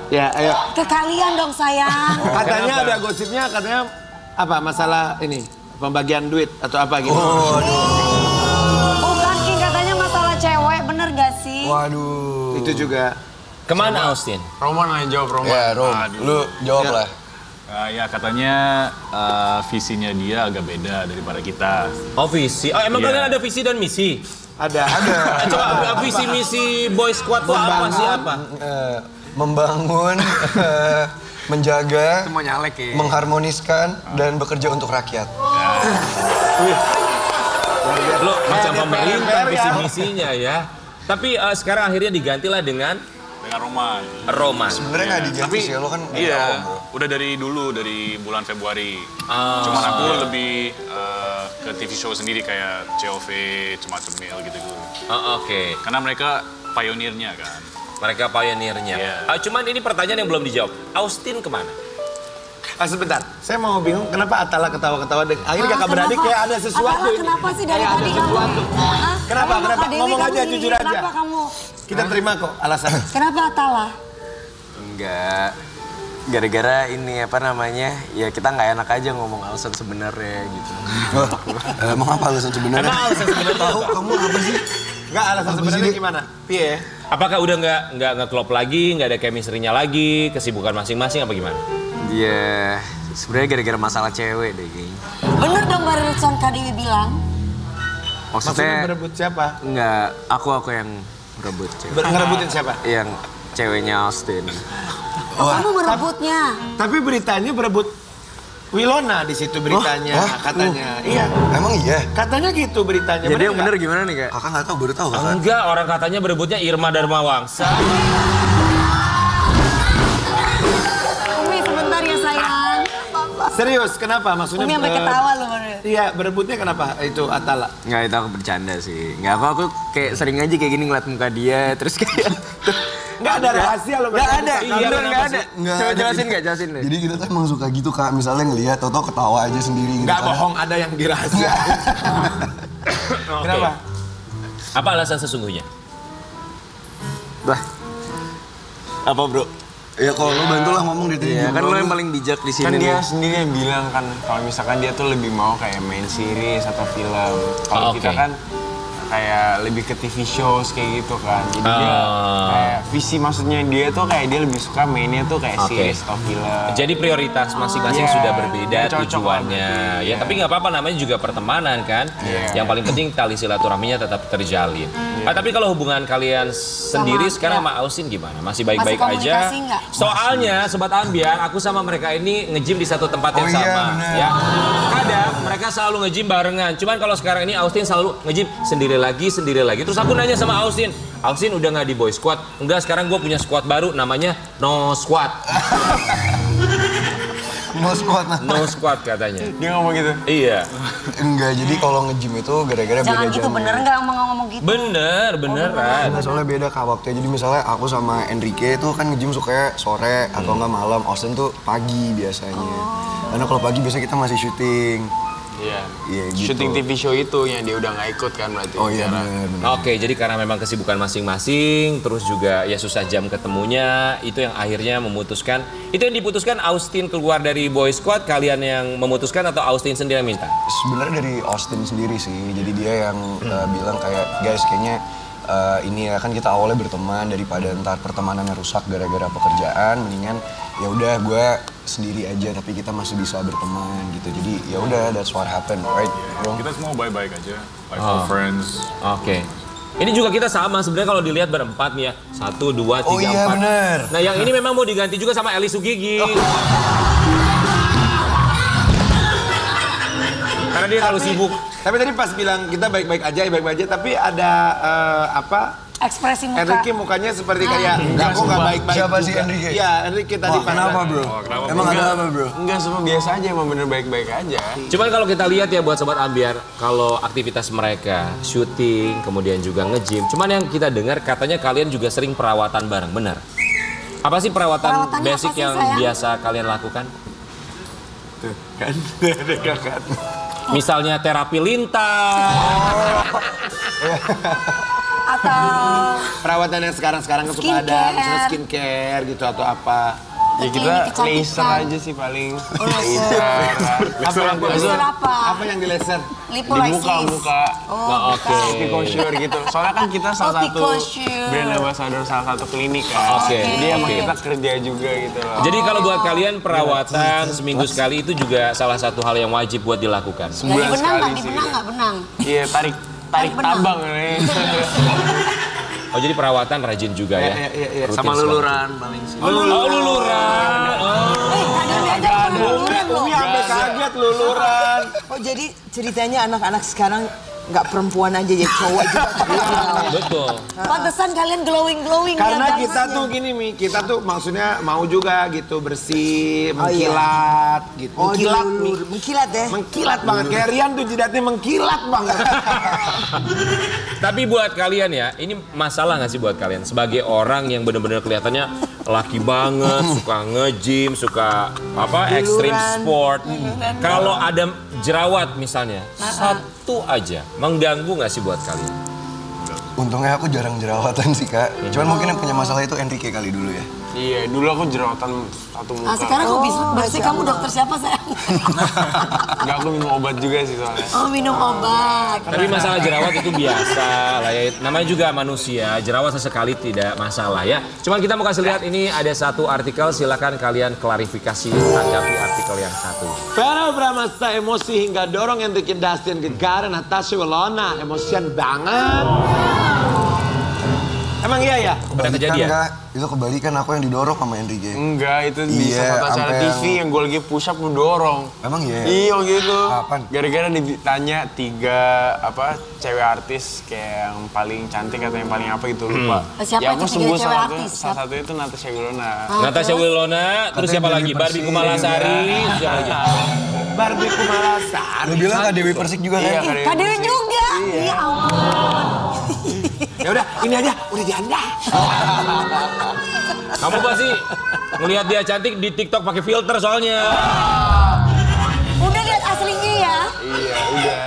Ya, ayo. Ke kalian dong sayang. Katanya Kenapa? ada gosipnya, katanya apa masalah ini pembagian duit atau apa gitu. Bukan King, katanya masalah cewek, bener gak sih? Waduh. Itu juga. Kemana Austin? Roman yang jawab, Roman. Ya, Rom, lu jawab lah. Ya katanya visinya dia agak beda daripada kita. Oh visi. Oh emang Iya. kalian ada visi dan misi? Ada. Coba visi misi Boy Squad tuh apa sih apa? Membangun, menjaga, Mau nyalek ya. mengharmoniskan, dan bekerja untuk rakyat. Lo macam pemerintah PR, visi ya. misinya ya. Tapi sekarang akhirnya digantilah dengan Dengan Roman. Roman. Sebenarnya nggak diganti sih, lo kan nggak tahu, Iya, bro. udah dari dulu, dari bulan Februari. Ah. Cuman aku lebih ke TV show sendiri kayak COV, Cemacemil gitu-gitu. Oh, oke. Karena mereka pionirnya kan. Mereka pionirnya. Iya. Cuman ini pertanyaan yang belum dijawab. Austin kemana? Sebentar, saya mau bingung kenapa Atala ketawa-ketawa. Akhirnya kakak beradik kayak ada sesuatu. Atala, kenapa sih dari Kayak ada tadi kamu? sesuatu. Hah? Kenapa? Sama Kenapa? Kak Dewi Ngomong kamu aja, gini, jujur aja. Kenapa kamu? Kita terima kok alasannya. Kenapa Atala? Enggak, gara-gara ini apa namanya, ya kita nggak enak aja ngomong alasan sebenarnya gitu. Emang apa alasan sebenarnya? Emang alasan sebenarnya Tahu apa? kamu apa sih? Enggak, alasan Apa sebenarnya sih? gimana? Piye? Apakah udah nggak ngeklop lagi, nggak ada chemistry-nya lagi, kesibukan masing-masing apa gimana? Dia sebenarnya gara-gara masalah cewek deh kayaknya. Bener dong barusan Kak Dewi bilang. Maksudnya Maksudnya berebut siapa? enggak, aku yang rebut cewek. Ngerebutin siapa? Yang ceweknya Austin. Oh, kamu merebutnya. Tapi beritanya berebut Wilona di situ beritanya, Hah? katanya. Iya, Emang iya? katanya gitu beritanya. Jadi yang nggak? bener gimana nih kak? Kakak nggak tahu, baru tahu kakak. Enggak, orang katanya berebutnya Irma Darmawangsa. Umi sebentar ya sayang. Serius, kenapa? Maksudnya Umi sampai ketawa loh baru. Iya, berebutnya kenapa? Itu Atala. Enggak, itu aku bercanda sih. Enggak, aku kayak sering aja kayak gini ngeliat muka dia, terus kayak... Enggak ada rahasia loh. Enggak ada, Iya, bener kenapa enggak sih? ada. Nggak Coba ada. jelasin nggak, jelasin deh. Jadi kita tuh emang suka gitu kak, misalnya ngelihat atau ketawa aja sendiri. Gitu, Enggak kan. bohong, ada yang dirahasia. Kenapa? Apa alasan sesungguhnya? Bah, apa bro? Ya kalau lo bantulah ngomong di sini. Iya, kan lo yang paling bijak di sini Kan dia nih. sendiri yang bilang kan kalau misalkan dia tuh lebih mau kayak main series atau film. Oh, Kalau kita oke. kan kayak lebih ke TV shows kayak gitu kan. Jadi dia kayak visi maksudnya dia tuh kayak dia lebih suka mainnya tuh kayak Oke. series atau film. Jadi prioritas masing-masing Iya, sudah berbeda cocok lah tujuannya. berarti, Ya iya. tapi nggak apa-apa, namanya juga pertemanan kan. Iya. Yang paling penting tali silaturahminya tetap terjalin. Tapi kalau hubungan kalian sendiri sekarang sama Austin gimana? Masih baik-baik Masih aja? komunikasi nggak? Soalnya Sobat Ambiar, aku sama mereka ini nge-gym di satu tempat yang Oh iya, sama. bener. Ya. Kadang mereka selalu nge-gym barengan. Cuman kalau sekarang ini Austin selalu nge-gym sendiri lagi. Terus aku nanya sama Austin udah nggak di Boy Squad? Enggak, sekarang gue punya squad baru namanya No Squad. Mau squat nah. No Squad katanya. Dia ngomong gitu. Iya. Enggak, jadi kalau nge-gym itu gara-gara Jangan beda gitu, jam. bener nggak ngomong gitu? Beneran. Enggak, soalnya beda kak waktunya. Jadi misalnya aku sama Enrique itu kan nge-gym sukanya sore atau enggak malam. Austin tuh pagi biasanya. Karena kalau pagi biasanya kita masih syuting. Iya. Iya gitu. Syuting TV show itu yang dia udah nggak ikut kan berarti. Oh iya sekarang. benar. Oke, jadi karena memang kesibukan masing-masing, terus juga ya susah jam ketemunya, itu yang akhirnya memutuskan. Itu yang diputuskan Austin keluar dari Boy Squad, kalian yang memutuskan atau Austin sendiri yang minta? Sebenarnya dari Austin sendiri sih. Jadi dia yang bilang kayak guys kayaknya ini ya kan kita awalnya berteman, daripada ntar pertemanannya rusak gara-gara pekerjaan, mendingan ya udah gue sendiri aja tapi kita masih bisa berteman gitu. Jadi ya udah, that's what happened, right bro? Kita semua baik-baik aja, like all friends. Oke. Ini juga kita sama sebenarnya kalau dilihat berempat nih ya. 1, 2, 3, 4. Oh iya, bener. Nah yang ini memang mau diganti juga sama Eli Sugigi. Karena dia terlalu sibuk. Tapi tadi pas bilang kita baik-baik aja, tapi ada apa? Ekspresi muka. Enrique mukanya seperti kayak enggak, kok nggak baik-baik. Siapa juga. sih Enrique? Iya, Enrique tadi Wah, kenapa bro? kenapa, Emang ada apa bro? Enggak, semua biasa aja, emang bener baik-baik aja. Cuman kalau kita lihat ya buat Sobat Ambiar, kalau aktivitas mereka, syuting, kemudian juga nge-gym. Cuman yang kita dengar katanya kalian juga sering perawatan bareng, benar? Apa sih perawatan Perawatannya basic apa sih, yang sayang? biasa kalian lakukan? Tuh, kan ada kakak. Misalnya terapi lintas. Atau Perawatan yang sekarang-sekarang kan suka ada, Skincare. misalnya skincare gitu atau apa. Ya kita laser aja sih paling. laser. Apa yang di Laser apa? Apa yang di laser? Di Lipolisis. muka. Oh, Oke. Picosure gitu. Soalnya kan kita salah satu Picosure. brand ambassador salah satu klinik kan. Oke. Jadi emang Oke. kita kerja juga gitu loh. Jadi kalau buat kalian perawatan seminggu sekali itu juga salah satu hal yang wajib buat dilakukan. Dari Sebulan benang sekali nggak? Di sih. benang nggak benang? Iya, tarik benang. tabang nih. Oh jadi perawatan rajin juga ya? Iya. Rutin Sama sekali. luluran paling sih. Oh luluran. Tadi ada luluran loh. Umi sampai kaget luluran. Oh jadi ceritanya anak-anak sekarang nggak perempuan aja ya cowok juga. Betul. Pantesan kalian glowing Karena ya, kita dansnya. tuh gini Mi, kita tuh maksudnya mau juga gitu bersih, Oh, iya. mengkilat gitu. Oh Mengkilat Mi. mengkilat ya. Mengkilat banget. Kayak Rian tuh jidatnya mengkilat banget. Tapi buat kalian ya, ini masalah nggak sih buat kalian? Sebagai orang yang benar-benar kelihatannya laki banget, suka nge-gym, suka ekstrim sport. Kalau ada jerawat misalnya, satu aja, mengganggu nggak sih buat kalian? Untungnya aku jarang jerawatan sih kak. Cuman mungkin yang punya masalah itu Enrique kali dulu ya. Iya, dulu aku jerawatan satu muka. Nah, sekarang kok bisa bersih? Kamu dokter siapa sayang? Enggak, aku minum obat juga sih soalnya. Oh minum obat. Tapi masalah jerawat itu biasa lah ya. Namanya juga manusia, jerawat sesekali tidak masalah ya. Cuman kita mau kasih lihat ini ada satu artikel, silakan kalian klarifikasi tanggapi artikel yang satu. Vera Bramasta emosi hingga dorong Enrique Dustin ke gara Natasha Wilona. Emosian banget. Emang iya ya? Ada kejadian? Kak, itu kebalikan aku yang didorong sama Enrique. Enggak, itu di Iya, salah satu acara sampai TV yang gue lagi push up ngedorong. Emang iya? Iya gitu. Kapan? Gara-gara ditanya 3 cewek artis kayak yang paling cantik atau yang paling apa gitu lupa. Siapa Ya aku itu 3 sebut cewek salah artis? salah satu itu Natasha Wilona. Natasha Wilona, terus siapa lagi? Barbie Kumalasari, siapa lagi? Barbie Kumalasari. Lu bilang Kak Dewi Persik juga Iya, kan? Kak Kak Dewi juga. Ya ampun. Ya udah, ini aja, udah janda. Kamu pasti ngelihat dia cantik di TikTok pakai filter soalnya. Udah lihat aslinya ya. Iya, udah.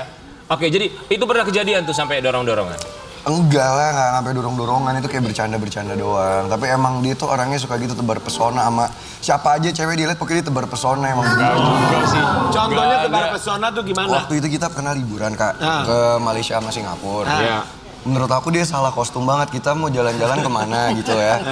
Oke, jadi itu pernah kejadian tuh sampai dorong-dorongan. Enggak lah, nggak sampai dorong-dorongan, itu kayak bercanda-bercanda doang. Tapi emang dia tuh orangnya suka gitu tebar pesona sama siapa aja cewek dia lihat pokoknya dia tebar pesona emang. Enggak sih. Contohnya Nggak tebar ada. pesona tuh gimana? Waktu itu kita pernah liburan Kak ke Malaysia sama Singapura. Iya. Menurut aku dia salah kostum banget, kita mau jalan-jalan kemana gitu ya.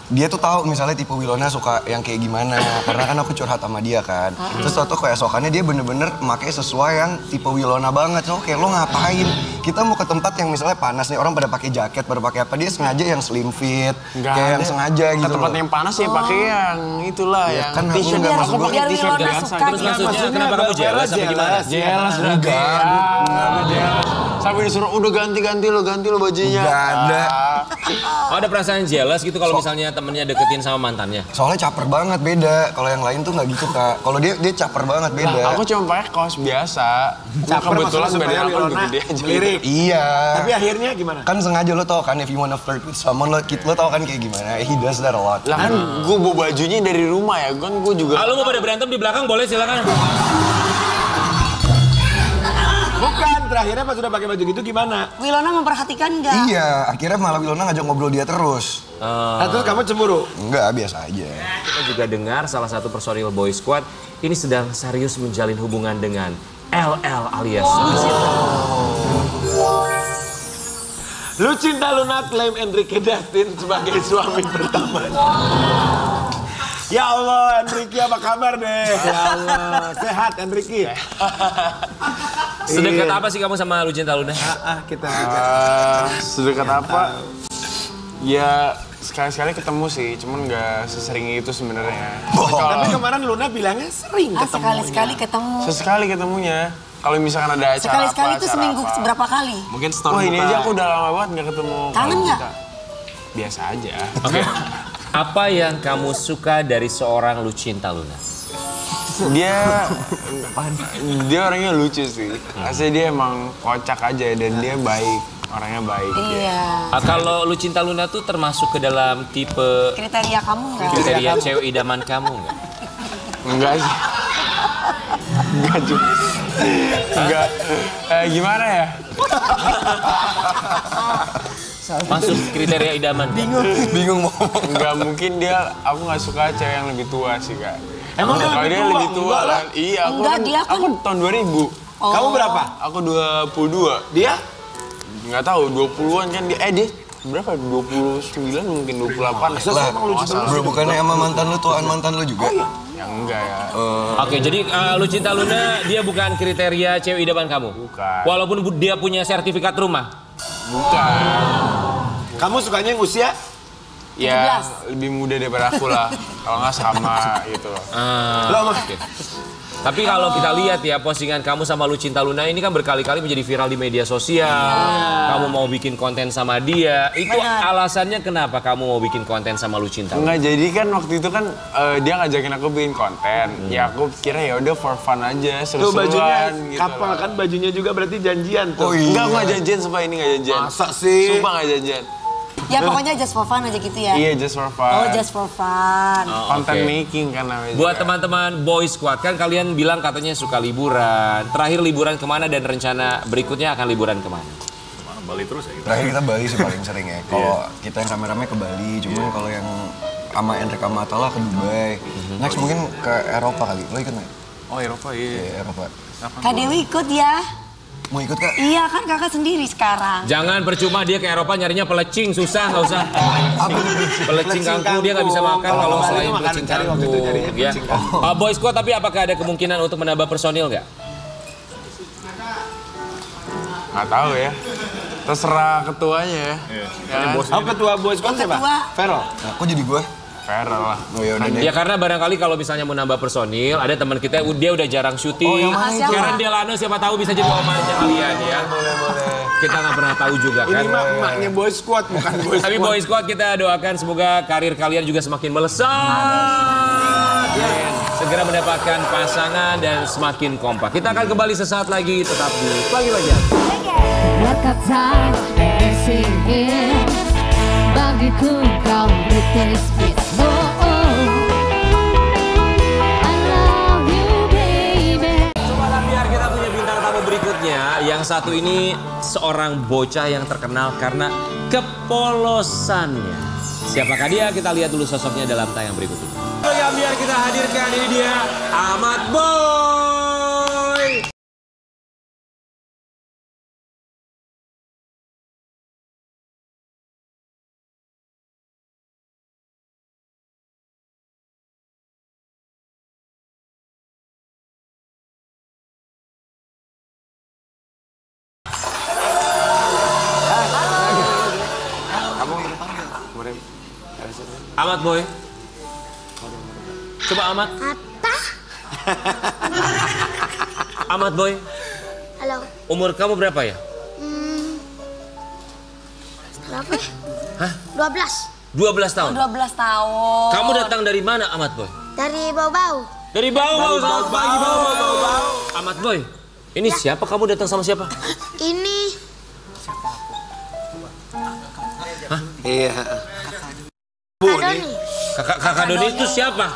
Dia tuh tahu misalnya tipe Wilona suka yang kayak gimana, karena kan aku curhat sama dia kan. Terus waktu keesokannya dia bener-bener pakai sesuai yang tipe Wilona banget. So kayak lo ngapain? Kita mau ke tempat yang misalnya panas nih, orang pada pakai jaket, pada pakai apa, dia sengaja yang slim fit, Nggak kayak yang ada. sengaja Ke gitu tempat loh. yang panas ya pakai yang itulah Ya, yang kan aku t-shirt. nggak Aku maksud pakai biar t-shirt Wilona biasa. suka Terus Terus gitu. maksudnya kenapa kamu jelas apa gimana? jelas berarti. Jelas. Sampai disuruh udah ganti lo bajunya. Nggak ada. Oh, ada perasaan jealous gitu kalau misalnya temennya deketin sama mantannya? Soalnya caper banget, beda. Kalau yang lain tuh nggak gitu Kak. Kalau dia caper banget, beda. Aku cuma pakai kaos biasa. Caper Kebetulan maksudnya supaya badan aku Wilona lebih gede aja. lirik. Iya. Tapi akhirnya gimana? Kan sengaja lo tau kan, if you wanna flirt with someone, lo tau kan kayak gimana. He does that a lot. Lah kan gue bawa bajunya dari rumah ya, kan gue juga. Lu mau pada berantem di belakang boleh silakan. Bukan, terakhirnya pas udah pakai baju gitu gimana? Wilona memperhatikan nggak? Iya, akhirnya malah Wilona ngajak ngobrol dia terus. Nah, terus kamu cemburu? Enggak, biasa aja. Kita juga dengar salah satu personil boy squad ini sedang serius menjalin hubungan dengan LL alias Lucinta. Lucinta Luna klaim Enrique Dustin sebagai suami pertama. Ya Allah, Enrique apa kabar deh? Ya Allah, sehat Enrique. Sedekat apa sih kamu sama Lucinta Luna? Kita Sedekat apa? Ya sekali-sekali ketemu sih, cuman nggak sesering itu sebenarnya. Tapi kemarin Luna bilangnya sering ketemu. Sekali-sekali ketemu. Sesekali ketemunya. Kalau misalkan ada acara Sekali-sekali apa, itu acara seminggu apa. berapa kali? Mungkin Wah store ini aja aku udah lama banget nggak ketemu. Kangen nggak? Biasa aja. Oke. Apa yang kamu suka dari seorang Lucinta Luna? Dia orangnya lucu sih. Asli dia emang kocak aja dan dia baik. Orangnya baik. Iya. Kalau Lucinta Luna tuh termasuk ke dalam tipe Kriteria kamu nggak? kriteria cewek idaman kamu nggak? Enggak sih. Enggak juga. Enggak. Gimana ya? masuk kriteria idaman. Bingung mau ngomong. Enggak mungkin dia, aku nggak suka cewek yang lebih tua sih Kak. Emang kalau dia lebih tua kan? Iya, aku tahun 2000. Kamu berapa? Aku 22. Dia? Nggak tahu, 20-an kan dia. Dia berapa? 29 mungkin 28. Lah, bro, bukannya sama mantan lu tuaan mantan lu juga? Ya enggak ya. Oke, jadi Lucinta Luna dia bukan kriteria cewek idaman kamu? Bukan. Walaupun dia punya sertifikat rumah? Bukan. Kamu sukanya yang usia? Ya, lebih muda daripada aku lah. Kalau nggak sama gitu. Oke. Tapi kalau kita lihat ya postingan kamu sama Lucinta Luna ini kan berkali-kali menjadi viral di media sosial. Kamu mau bikin konten sama dia. Itu alasannya kenapa kamu mau bikin konten sama Lucinta Luna? Enggak, jadi kan waktu itu kan dia ngajakin aku bikin konten. Ya aku kira ya udah for fun aja, Tuh bajunya seru-seruan gitu. kapal kan bajunya juga berarti janjian tuh. Enggak, aku nggak janjian, sumpah ini nggak janjian. Masa sih? Sumpah nggak janjian. Ya pokoknya just for fun aja gitu ya. Iya, just for fun. Oh, just for fun. Content making kan namanya. Buat teman-teman Boy Squad, kan kalian bilang katanya suka liburan. Terakhir liburan kemana dan rencana berikutnya akan liburan kemana? Bali terus ya kita. Terakhir kita Bali sih paling sering ya. Kalau kita yang rame-rame ke Bali, cuman kalau yang sama Enrique sama Atala ke Dubai. Next mungkin ke Eropa kali. Lo ikut nggak? Oh Eropa iya. Iya, Eropa. Kak Dewi ikut ya. Mau ikut Kak? Iya kan kakak sendiri sekarang. Jangan percuma dia ke Eropa nyarinya pelecing, susah nggak usah. Pelecing kangkung dia nggak bisa makan kalau selain pelecing kangkung. Ya. Boy Squad, tapi apakah ada kemungkinan untuk menambah personil nggak? Nggak tahu ya. Terserah ketuanya ya. Oh, ketua Boy Squad siapa? Vero. Nah, kok jadi gue? Vero lah. Oh ya udah deh. Ya karena barangkali kalau misalnya mau nambah personil, ada teman kita dia udah jarang syuting. Karen Delano siapa tahu bisa jadi omongannya kalian ya. Boleh. Kita nggak pernah tahu juga kan. Ini mah emaknya Boy Squad bukan Boy Squad. Tapi Boy Squad kita doakan semoga karir kalian juga semakin melesat. Ya. Segera mendapatkan pasangan dan semakin kompak. Kita akan kembali sesaat lagi, tetap di Pagi Bagian. Berkata sihir bagiku kau British Beats. Oh, I love you baby. Coba biar kita punya bintang tamu berikutnya. Yang satu ini seorang bocah yang terkenal karena kepolosannya. Siapakah dia? Kita lihat dulu sosoknya dalam tayang berikut ini. Oh ya, biar kita hadirkan, ini dia Ahmad Boy. Ahmad Boy. Coba Ahmad. Ahmad Boy. Halo. Umur kamu berapa ya? Berapa ya? Hah? 12. 12 tahun. 12 tahun. Kamu datang dari mana Ahmad Boy? Dari Bau-Bau. Dari Bau-Bau. Selamat pagi Bau-Bau. Ahmad Boy. Ini siapa? Kamu datang sama siapa? Ini. Hah? Iya. Kak Doni. Kakak Doni itu siapa?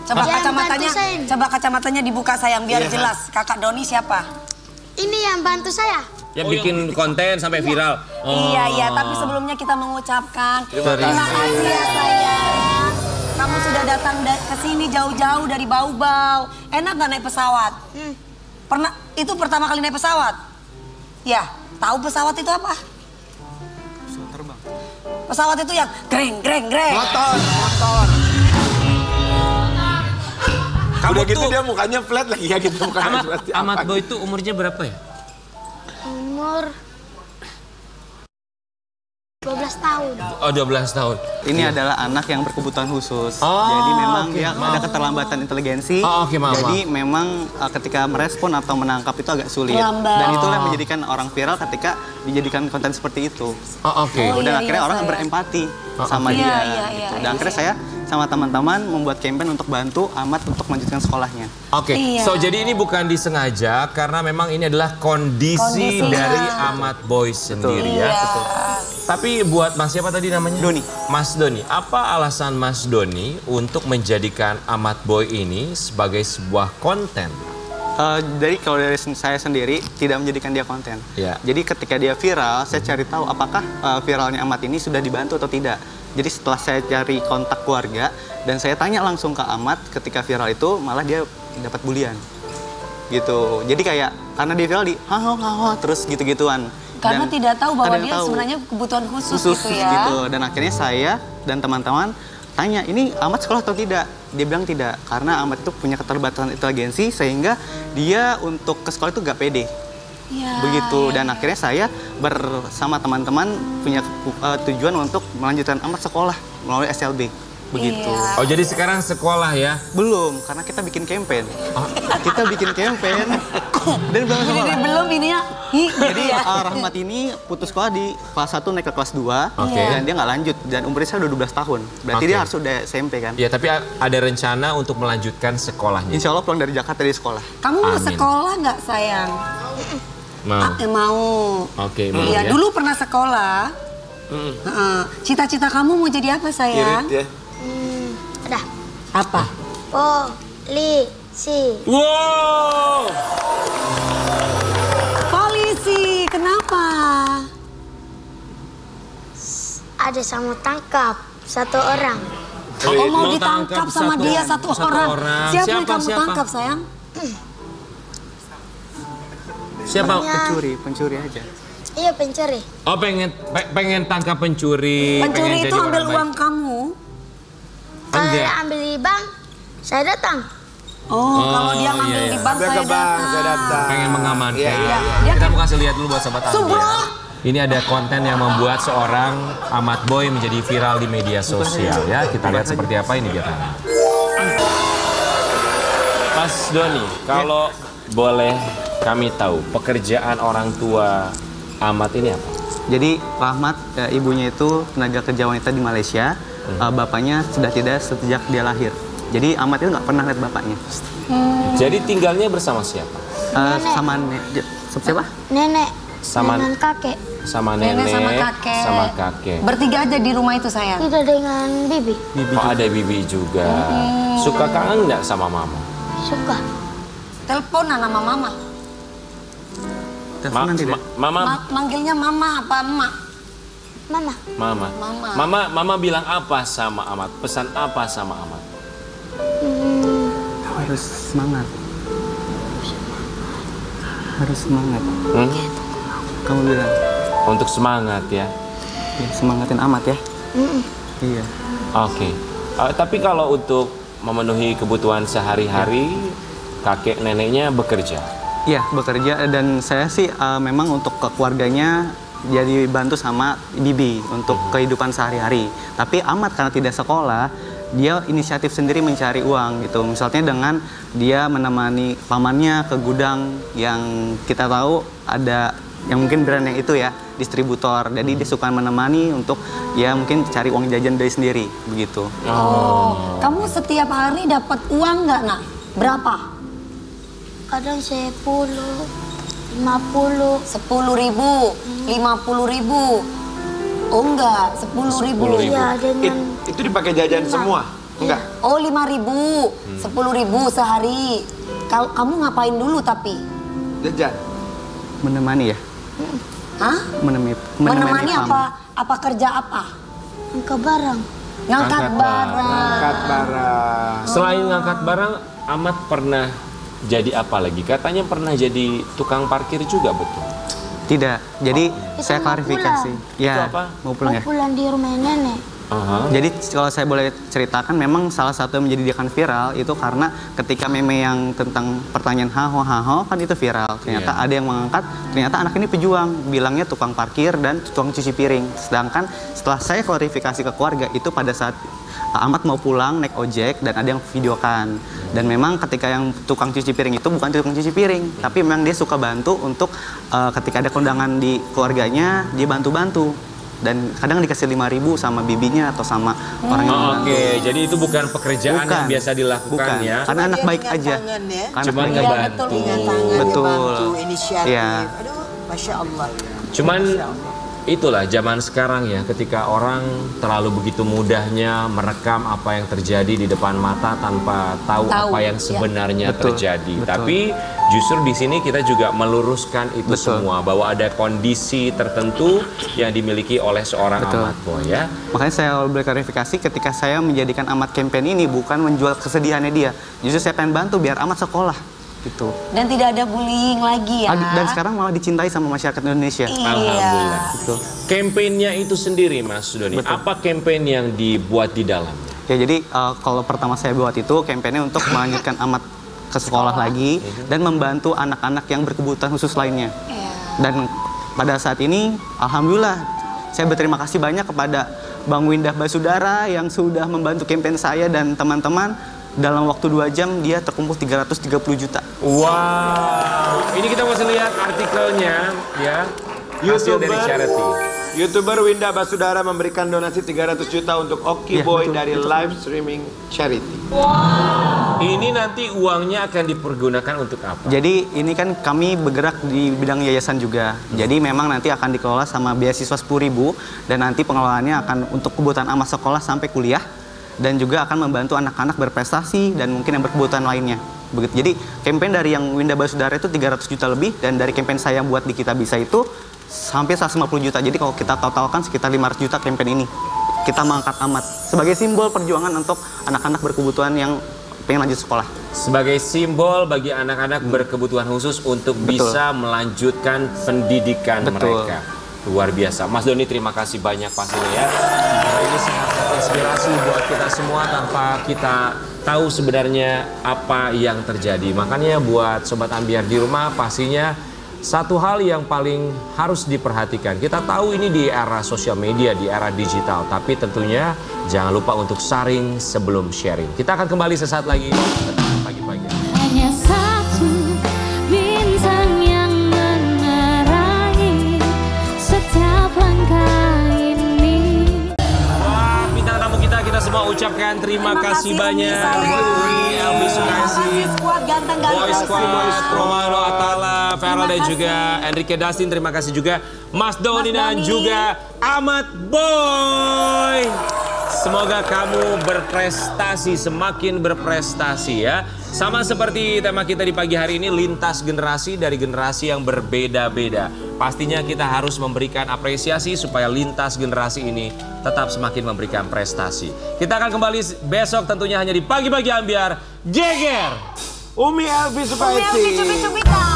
Coba Yang kacamatanya, bantu saya. coba kacamatanya dibuka sayang biar Iya. jelas. Kakak Doni siapa? Ini yang bantu saya. Yang bikin konten sampai viral. Iya, iya. Tapi sebelumnya kita mengucapkan terima kasih ya sayang. Kamu sudah datang ke sini jauh-jauh dari Bau-Bau. Enak nggak naik pesawat? Pernah? Itu pertama kali naik pesawat? Ya. Tahu pesawat itu apa? Pesawat terbang. Pesawat itu yang greng. Motor. Udah gitu dia mukanya flat lagi ya gitu. Ahmad Boy itu umurnya berapa ya? Umur 12 tahun. Oh, 12 tahun. Ini adalah anak yang berkebutuhan khusus. Oh, jadi memang oke, dia maaf. ada keterlambatan inteligensi. Oh, oke, maaf, jadi memang ketika merespon atau menangkap itu agak sulit. Lambat. Dan itulah yang menjadikan orang viral ketika dijadikan konten seperti itu. Oh, oke. Dan iya, akhirnya iya, orang saya. berempati sama Iya, dia. iya, gitu. iya, Dan akhirnya saya sama teman-teman membuat campaign untuk bantu Ahmad untuk melanjutkan sekolahnya. Oke, Iya. so jadi ini bukan disengaja karena memang ini adalah kondisi dari Ahmad Boy sendiri ya. Iya. Tapi buat Mas siapa tadi namanya? Doni. Mas Doni, apa alasan Mas Doni untuk menjadikan Ahmad Boy ini sebagai sebuah konten? Kalau dari saya sendiri tidak menjadikan dia konten. Iya. Jadi ketika dia viral, saya cari tahu apakah viralnya Ahmad ini sudah dibantu atau tidak. Jadi setelah saya cari kontak keluarga dan saya tanya langsung ke Ahmad ketika viral itu, malah dia dapat bulian. Gitu. Jadi kayak karena dia viral di hahaha terus gitu-gituan. Karena Dan tidak tahu bahwa ada yang dia tahu. sebenarnya kebutuhan khusus gitu ya. Gitu. Dan akhirnya saya dan teman-teman tanya, ini Ahmad sekolah atau tidak? Dia bilang tidak, karena Ahmad itu punya keterbatasan inteligensi sehingga dia untuk ke sekolah itu gak pede. Ya, Begitu, dan akhirnya saya bersama teman-teman punya tujuan untuk melanjutkan Ahmad sekolah melalui SLB. Begitu. Iya. Oh jadi sekarang sekolah ya? Belum, karena kita bikin campaign. Kita bikin campaign dan belum Jadi sekolah. belum ini ya. Jadi Rahmat ini putus sekolah di kelas 1 naik ke kelas 2 Oke. dan dia nggak lanjut dan umurnya saya udah 12 tahun. Berarti Oke. dia harus udah SMP kan? Ya tapi ada rencana untuk melanjutkan sekolahnya. Insya Allah pulang dari Jakarta dari sekolah. Kamu mau Amin. sekolah nggak sayang? Mau. Mau. Oke, mau Iya, ya. dulu pernah sekolah. Heeh. Cita-cita kamu mau jadi apa sayang? Irit ya. Udah. Apa? Polisi. Wow. Polisi. Kenapa? Ada sama tangkap satu orang. Oh, mau Mau ditangkap tangkap sama dia satu orang. orang. Siapa yang Siapa, kamu siapa? tangkap sayang? Siapa? Pencuri aja. Iya pencuri. Oh pengen tangkap pencuri. Pencuri pengen itu jadi ambil orang uang baik. kamu. Kalau Enggak. dia ambil di bank, saya datang. Oh, kalau dia ngambil iya, di iya. bank Dia saya ke bank, datang. saya datang. Pengen mengamankan. Iya, iya. Kita mau kasih lihat dulu buat sobat Ambi. Subro. Ini ada konten yang membuat seorang Ahmad Boy menjadi viral di media sosial ya. Kita lihat seperti apa ini dia. Mas Doni, kalau boleh kami tahu pekerjaan orang tua Ahmad ini apa? Jadi Rahmat, ibunya itu tenaga kerja wanita di Malaysia. Bapaknya sudah tidak sejak dia lahir. Jadi Ahmad itu nggak pernah lihat bapaknya. Jadi tinggalnya bersama siapa? Sama siapa? Nenek. Sama- dengan kakek. Sama nenek, Nenek sama kakek. sama kakek. Bertiga aja di rumah itu sayang. Tidak dengan bibi. Oh ada bibi juga. Suka kangen nggak sama mama? Suka. Teleponan sama mama. Teleponan tidak? Mama, Manggilnya mama apa emak? Mama. mama bilang apa sama Ahmad? Pesan apa sama Ahmad? Harus semangat. Harus semangat. Kamu bilang. Untuk semangat ya. Ya, semangatin Ahmad ya. Iya. Oke. Tapi kalau untuk memenuhi kebutuhan sehari-hari, kakek neneknya bekerja. Iya, bekerja dan saya sih memang untuk keluarganya jadi bantu sama bibi untuk kehidupan sehari-hari. Tapi Ahmad karena tidak sekolah, dia inisiatif sendiri mencari uang gitu. Misalnya dengan dia menemani pamannya ke gudang yang kita tahu ada yang mungkin brand yang itu ya, distributor. Jadi dia suka menemani untuk ya mungkin cari uang jajan dari sendiri begitu. Oh, kamu setiap hari dapat uang nggak nak? Berapa? Kadang 10, 50. 10.000, 50.000. Oh enggak, 10.000. Iya dengan Itu dipakai jajan semua? Enggak? Oh 5.000, 10.000 sehari. Kamu ngapain dulu tapi? Jajan? Menemani ya? Hah? Menemani Menemani paman. apa? Apa kerja apa? angkat barang. Ngangkat Angkat barang. Angkat barang. Selain ngangkat barang, Ahmad pernah jadi apa lagi? Katanya pernah jadi tukang parkir juga, betul? Tidak. Jadi Itu saya mau klarifikasi. pulang. Ya, Itu apa? mau pulang ya? Mau pulang di rumah nenek. Jadi kalau saya boleh ceritakan memang salah satu yang menjadikan viral itu karena ketika meme yang tentang pertanyaan haho kan itu viral. Ternyata ada yang mengangkat, ternyata anak ini pejuang, bilangnya tukang parkir dan tukang cuci piring. Sedangkan setelah saya klarifikasi ke keluarga itu pada saat Ahmad mau pulang naik ojek dan ada yang videokan. Dan memang ketika yang tukang cuci piring itu bukan tukang cuci piring, tapi memang dia suka bantu untuk ketika ada kondangan di keluarganya dia bantu-bantu. Dan kadang dikasih 5.000 sama bibinya atau sama orang yang membantu. Oke, jadi itu bukan pekerjaan Bukan. yang biasa dilakukan Bukan. ya. Karena anak Dia baik dengan aja. tangan ya. Karena Cuman anak nggak baik. bantu. Dengan tangan Betul. dibantu, inisiatif. Iya. Aduh, Masya Allah. Cuman Masya Allah. itulah zaman sekarang ya, ketika orang terlalu begitu mudahnya merekam apa yang terjadi di depan mata tanpa tahu apa yang sebenarnya terjadi. Tapi justru di sini kita juga meluruskan itu semua, bahwa ada kondisi tertentu yang dimiliki oleh seorang Ahmad Boy ya. Makanya saya berklarifikasi ketika saya menjadikan Ahmad campaign ini bukan menjual kesedihannya dia. Justru saya pengen bantu biar Ahmad sekolah. Gitu. Dan tidak ada bullying lagi ya. Dan sekarang malah dicintai sama masyarakat Indonesia. Alhamdulillah. Gitu. Kampanyenya itu sendiri Mas Doni, apa kampanye yang dibuat di dalam? Ya jadi kalau pertama saya buat itu kampanye untuk melanjutkan Ahmad ke sekolah lagi dan membantu anak-anak yang berkebutuhan khusus lainnya. Dan pada saat ini Alhamdulillah saya berterima kasih banyak kepada Bang Windah Basudara yang sudah membantu kampanye saya dan teman-teman. Dalam waktu 2 jam dia terkumpul 330 juta. Wow, ini kita masih lihat artikelnya ya. Hasil dari charity. YouTuber Windah Basudara memberikan donasi 300 juta untuk Oki Boy dari live streaming charity. Wow. Ini nanti uangnya akan dipergunakan untuk apa? Jadi ini kan kami bergerak di bidang yayasan juga. Jadi memang nanti akan dikelola sama beasiswa 10.000 dan nanti pengelolaannya akan untuk kebutuhan Ahmad sekolah sampai kuliah. Dan juga akan membantu anak-anak berprestasi dan mungkin yang berkebutuhan lainnya. Begitu. Jadi campaign dari yang Windah Basudara itu 300 juta lebih dan dari campaign saya buat di Kita Bisa itu hampir 150 juta. Jadi kalau kita totalkan sekitar 500 juta campaign ini. Kita mengangkat Ahmad sebagai simbol perjuangan untuk anak-anak berkebutuhan yang pengen lanjut sekolah. Sebagai simbol bagi anak-anak berkebutuhan khusus untuk bisa melanjutkan pendidikan mereka. Luar biasa. Mas Doni terima kasih banyak pastinya ya. Ini sangat inspirasi buat kita semua tanpa kita tahu sebenarnya apa yang terjadi. Makanya buat Sobat Ambiar di rumah pastinya satu hal yang paling harus diperhatikan. Kita tahu ini di era sosial media, di era digital. Tapi tentunya jangan lupa untuk saring sebelum sharing. Kita akan kembali sesaat lagi. Pagi-pagi. Hanya satu bintang yang menerangi setiap langkah ini. Wah, bintang tamu kita semua ucapkan terima kasih banyak. Elvi Sukaisi, Boy Squad, Romano Atala, Feral dan juga Enrique Dustin. Terima kasih juga Mas Doni dan juga Ahmad Boy. Semoga kamu berprestasi, semakin berprestasi ya. Sama seperti tema kita di pagi hari ini, lintas generasi dari generasi yang berbeda-beda. Pastinya kita harus memberikan apresiasi supaya lintas generasi ini tetap semakin memberikan prestasi. Kita akan kembali besok tentunya hanya di Pagi-Pagi Ambiar. Geger! Umi Elvi Sukaisi. Umi Elvi cubit-cubitan.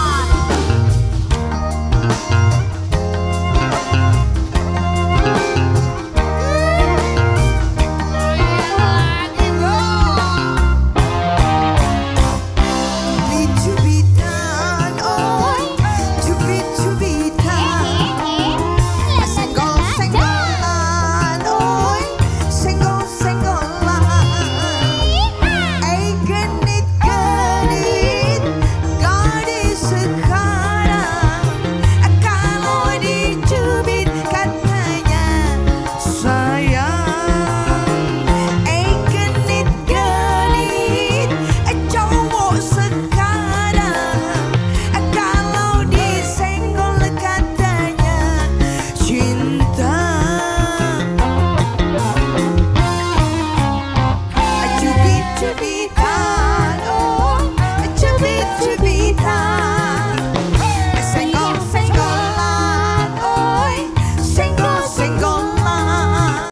Be